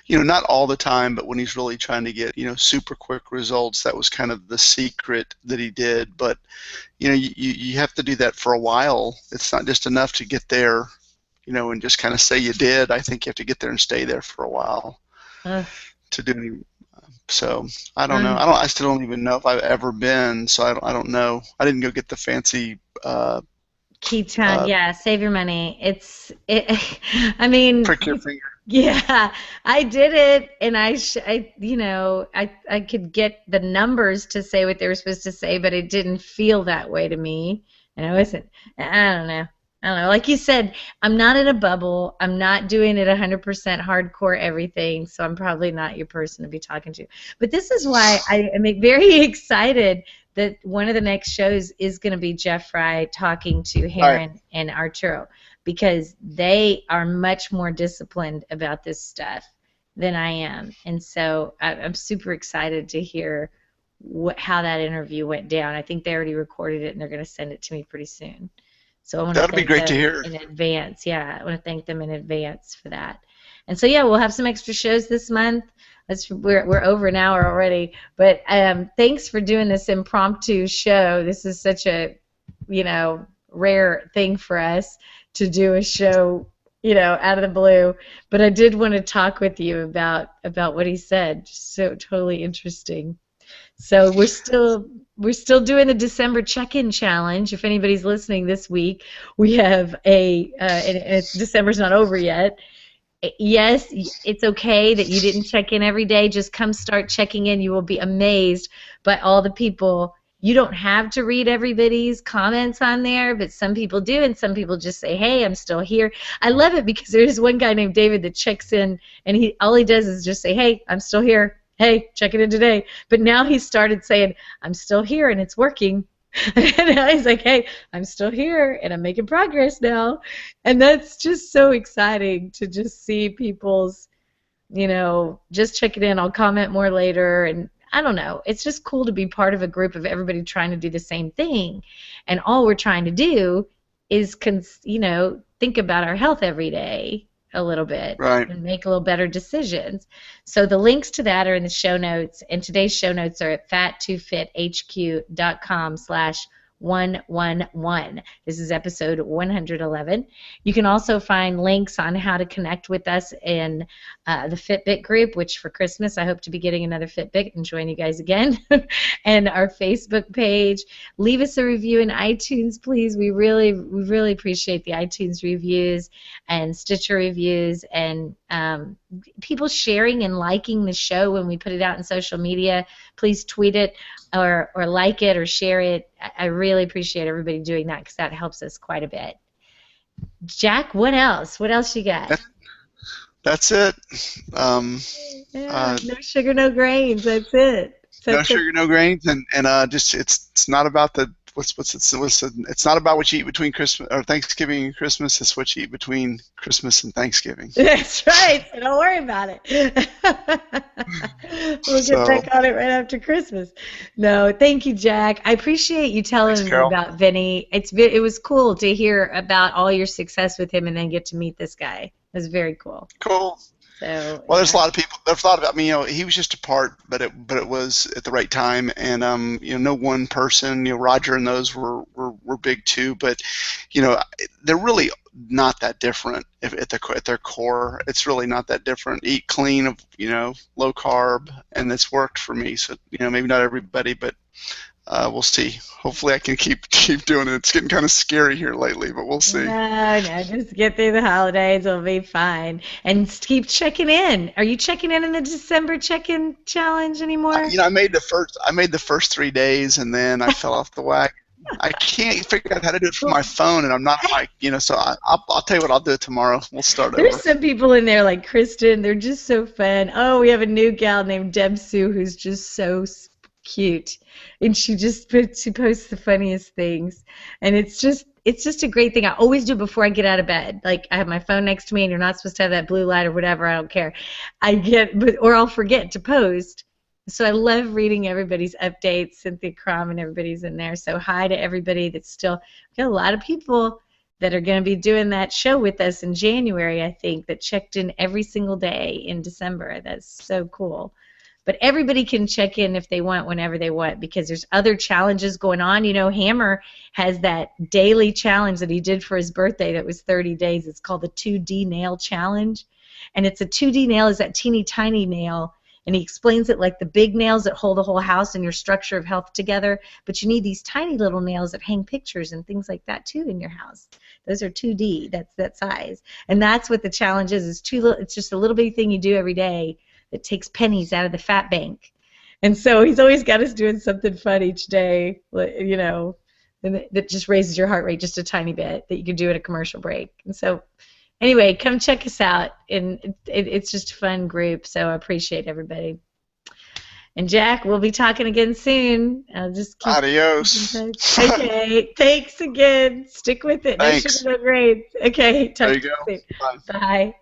Not all the time, but when he's really trying to get, super quick results, that was kind of the secret that he did. But, you have to do that for a while. It's not just enough to get there, and just kind of say you did. I think you have to get there and stay there for a while ugh, to do any. So I don't know. I'm I still don't even know if I've ever been. So I don't know. I didn't go get the fancy. ketone. Uh, Yeah, save your money. I mean, Prick your finger. yeah, I did it, and I could get the numbers to say what they were supposed to say, but it didn't feel that way to me, and I wasn't. I don't know. I don't know. Like you said, I'm not in a bubble. I'm not doing it 100% hardcore everything, so I'm probably not your person to be talking to. But this is why I am very excited that one of the next shows is going to be Jeff Fry talking to Right. Heron and Arturo, because they are much more disciplined about this stuff than I am. And so I'm super excited to hear how that interview went down. I think they already recorded it and they're going to send it to me pretty soon. So I want to That'd be thank great to them hear. in advance. Yeah, I want to thank them in advance for that. And so yeah, we'll have some extra shows this month. We're over an hour already, but thanks for doing this impromptu show. This is such a rare thing for us to do a show out of the blue. But I did want to talk with you about what he said. Just so totally interesting. So we're still doing the December check-in challenge. If anybody's listening this week, we have and December's not over yet. Yes, it's okay that you didn't check in every day. Just come start checking in. You will be amazed by all the people. You don't have to read everybody's comments on there, but some people do, and some people just say, "Hey, I'm still here." I love it because there's one guy named David that checks in, and all he does is just say, "Hey, I'm still here. Hey, check it in today." But now he started saying, "I'm still here and it's working." And now he's like, "Hey, I'm still here and I'm making progress now." And that's just so exciting to just see people's, just check it in. I'll comment more later. And I don't know. It's just cool to be part of a group of everybody trying to do the same thing. And all we're trying to do is, think about our health every day a little bit Right. and make a little better decisions. So the links to that are in the show notes, and today's show notes are at F2FHQ.com/111. This is episode 111. You can also find links on how to connect with us in the Fitbit group, which for Christmas I hope to be getting another Fitbit and join you guys again, and our Facebook page. Leave us a review in iTunes, please. We really appreciate the iTunes reviews and Stitcher reviews, and people sharing and liking the show when we put it out in social media. Please tweet it or like it or share it. I really appreciate everybody doing that because that helps us quite a bit. Jack, what else? What else you got? That's it. Yeah, no sugar, no grains. That's it. No sugar, no grains, and just it's not about the it's not about what you eat between Christmas or Thanksgiving and Christmas. It's what you eat between Christmas and Thanksgiving. That's right. So don't worry about it. We'll get back on it right after Christmas. No, thank you, Jack. I appreciate you telling me about Vinnie. It was cool to hear about all your success with him and then get to meet this guy. It was very cool. Cool. So, well, there's a lot of people. There's a lot of. I mean, he was just a part, but it was at the right time, and no one person. Roger and those were big too, but they're really not that different. At their core, it's really not that different. Eat clean, low carb, and it's worked for me. So maybe not everybody, but we'll see. Hopefully I can keep doing it. It's getting kind of scary here lately, but we'll see. No, just get through the holidays. It'll be fine. And keep checking in. Are you checking in the December check-in challenge anymore? I made the first 3 days, and then I fell off the wagon. I can't figure out how to do it from my phone, and I'm not so I'll tell you what, I'll do it tomorrow. We'll start over. There's some people in there like Kristen. They're just so fun. Oh, we have a new gal named Deb Sue who's just so cute, and she posts the funniest things, and it's just a great thing. I always do before I get out of bed. Like, I have my phone next to me, and you're not supposed to have that blue light or whatever. I don't care. Or I'll forget to post. So I love reading everybody's updates. Cynthia Crom and everybody's in there. So hi to everybody that's still. We got a lot of people that are going to be doing that show with us in January, I think, that checked in every single day in December. That's so cool. But everybody can check in if they want, whenever they want, because there's other challenges going on. Hammer has that daily challenge that he did for his birthday that was 30 days. It's called the 2D nail challenge. And it's a 2D nail is that teeny tiny nail. And he explains it like the big nails that hold the whole house and your structure of health together. But you need these tiny little nails that hang pictures and things like that, too, in your house. Those are 2D. That's that size. And that's what the challenge is. It's just a little bitty thing you do every day. It takes pennies out of the fat bank. And so he's always got us doing something fun each day, and that just raises your heart rate just a tiny bit, that you can do at a commercial break. And so anyway, come check us out. And it's just a fun group, so I appreciate everybody. And Jack, we'll be talking again soon. I'll just keep in Adios. touch. Okay, thanks again. Stick with it. No Thanks. sugar, no grades. Okay, talk There you to go. you soon. Bye. Bye.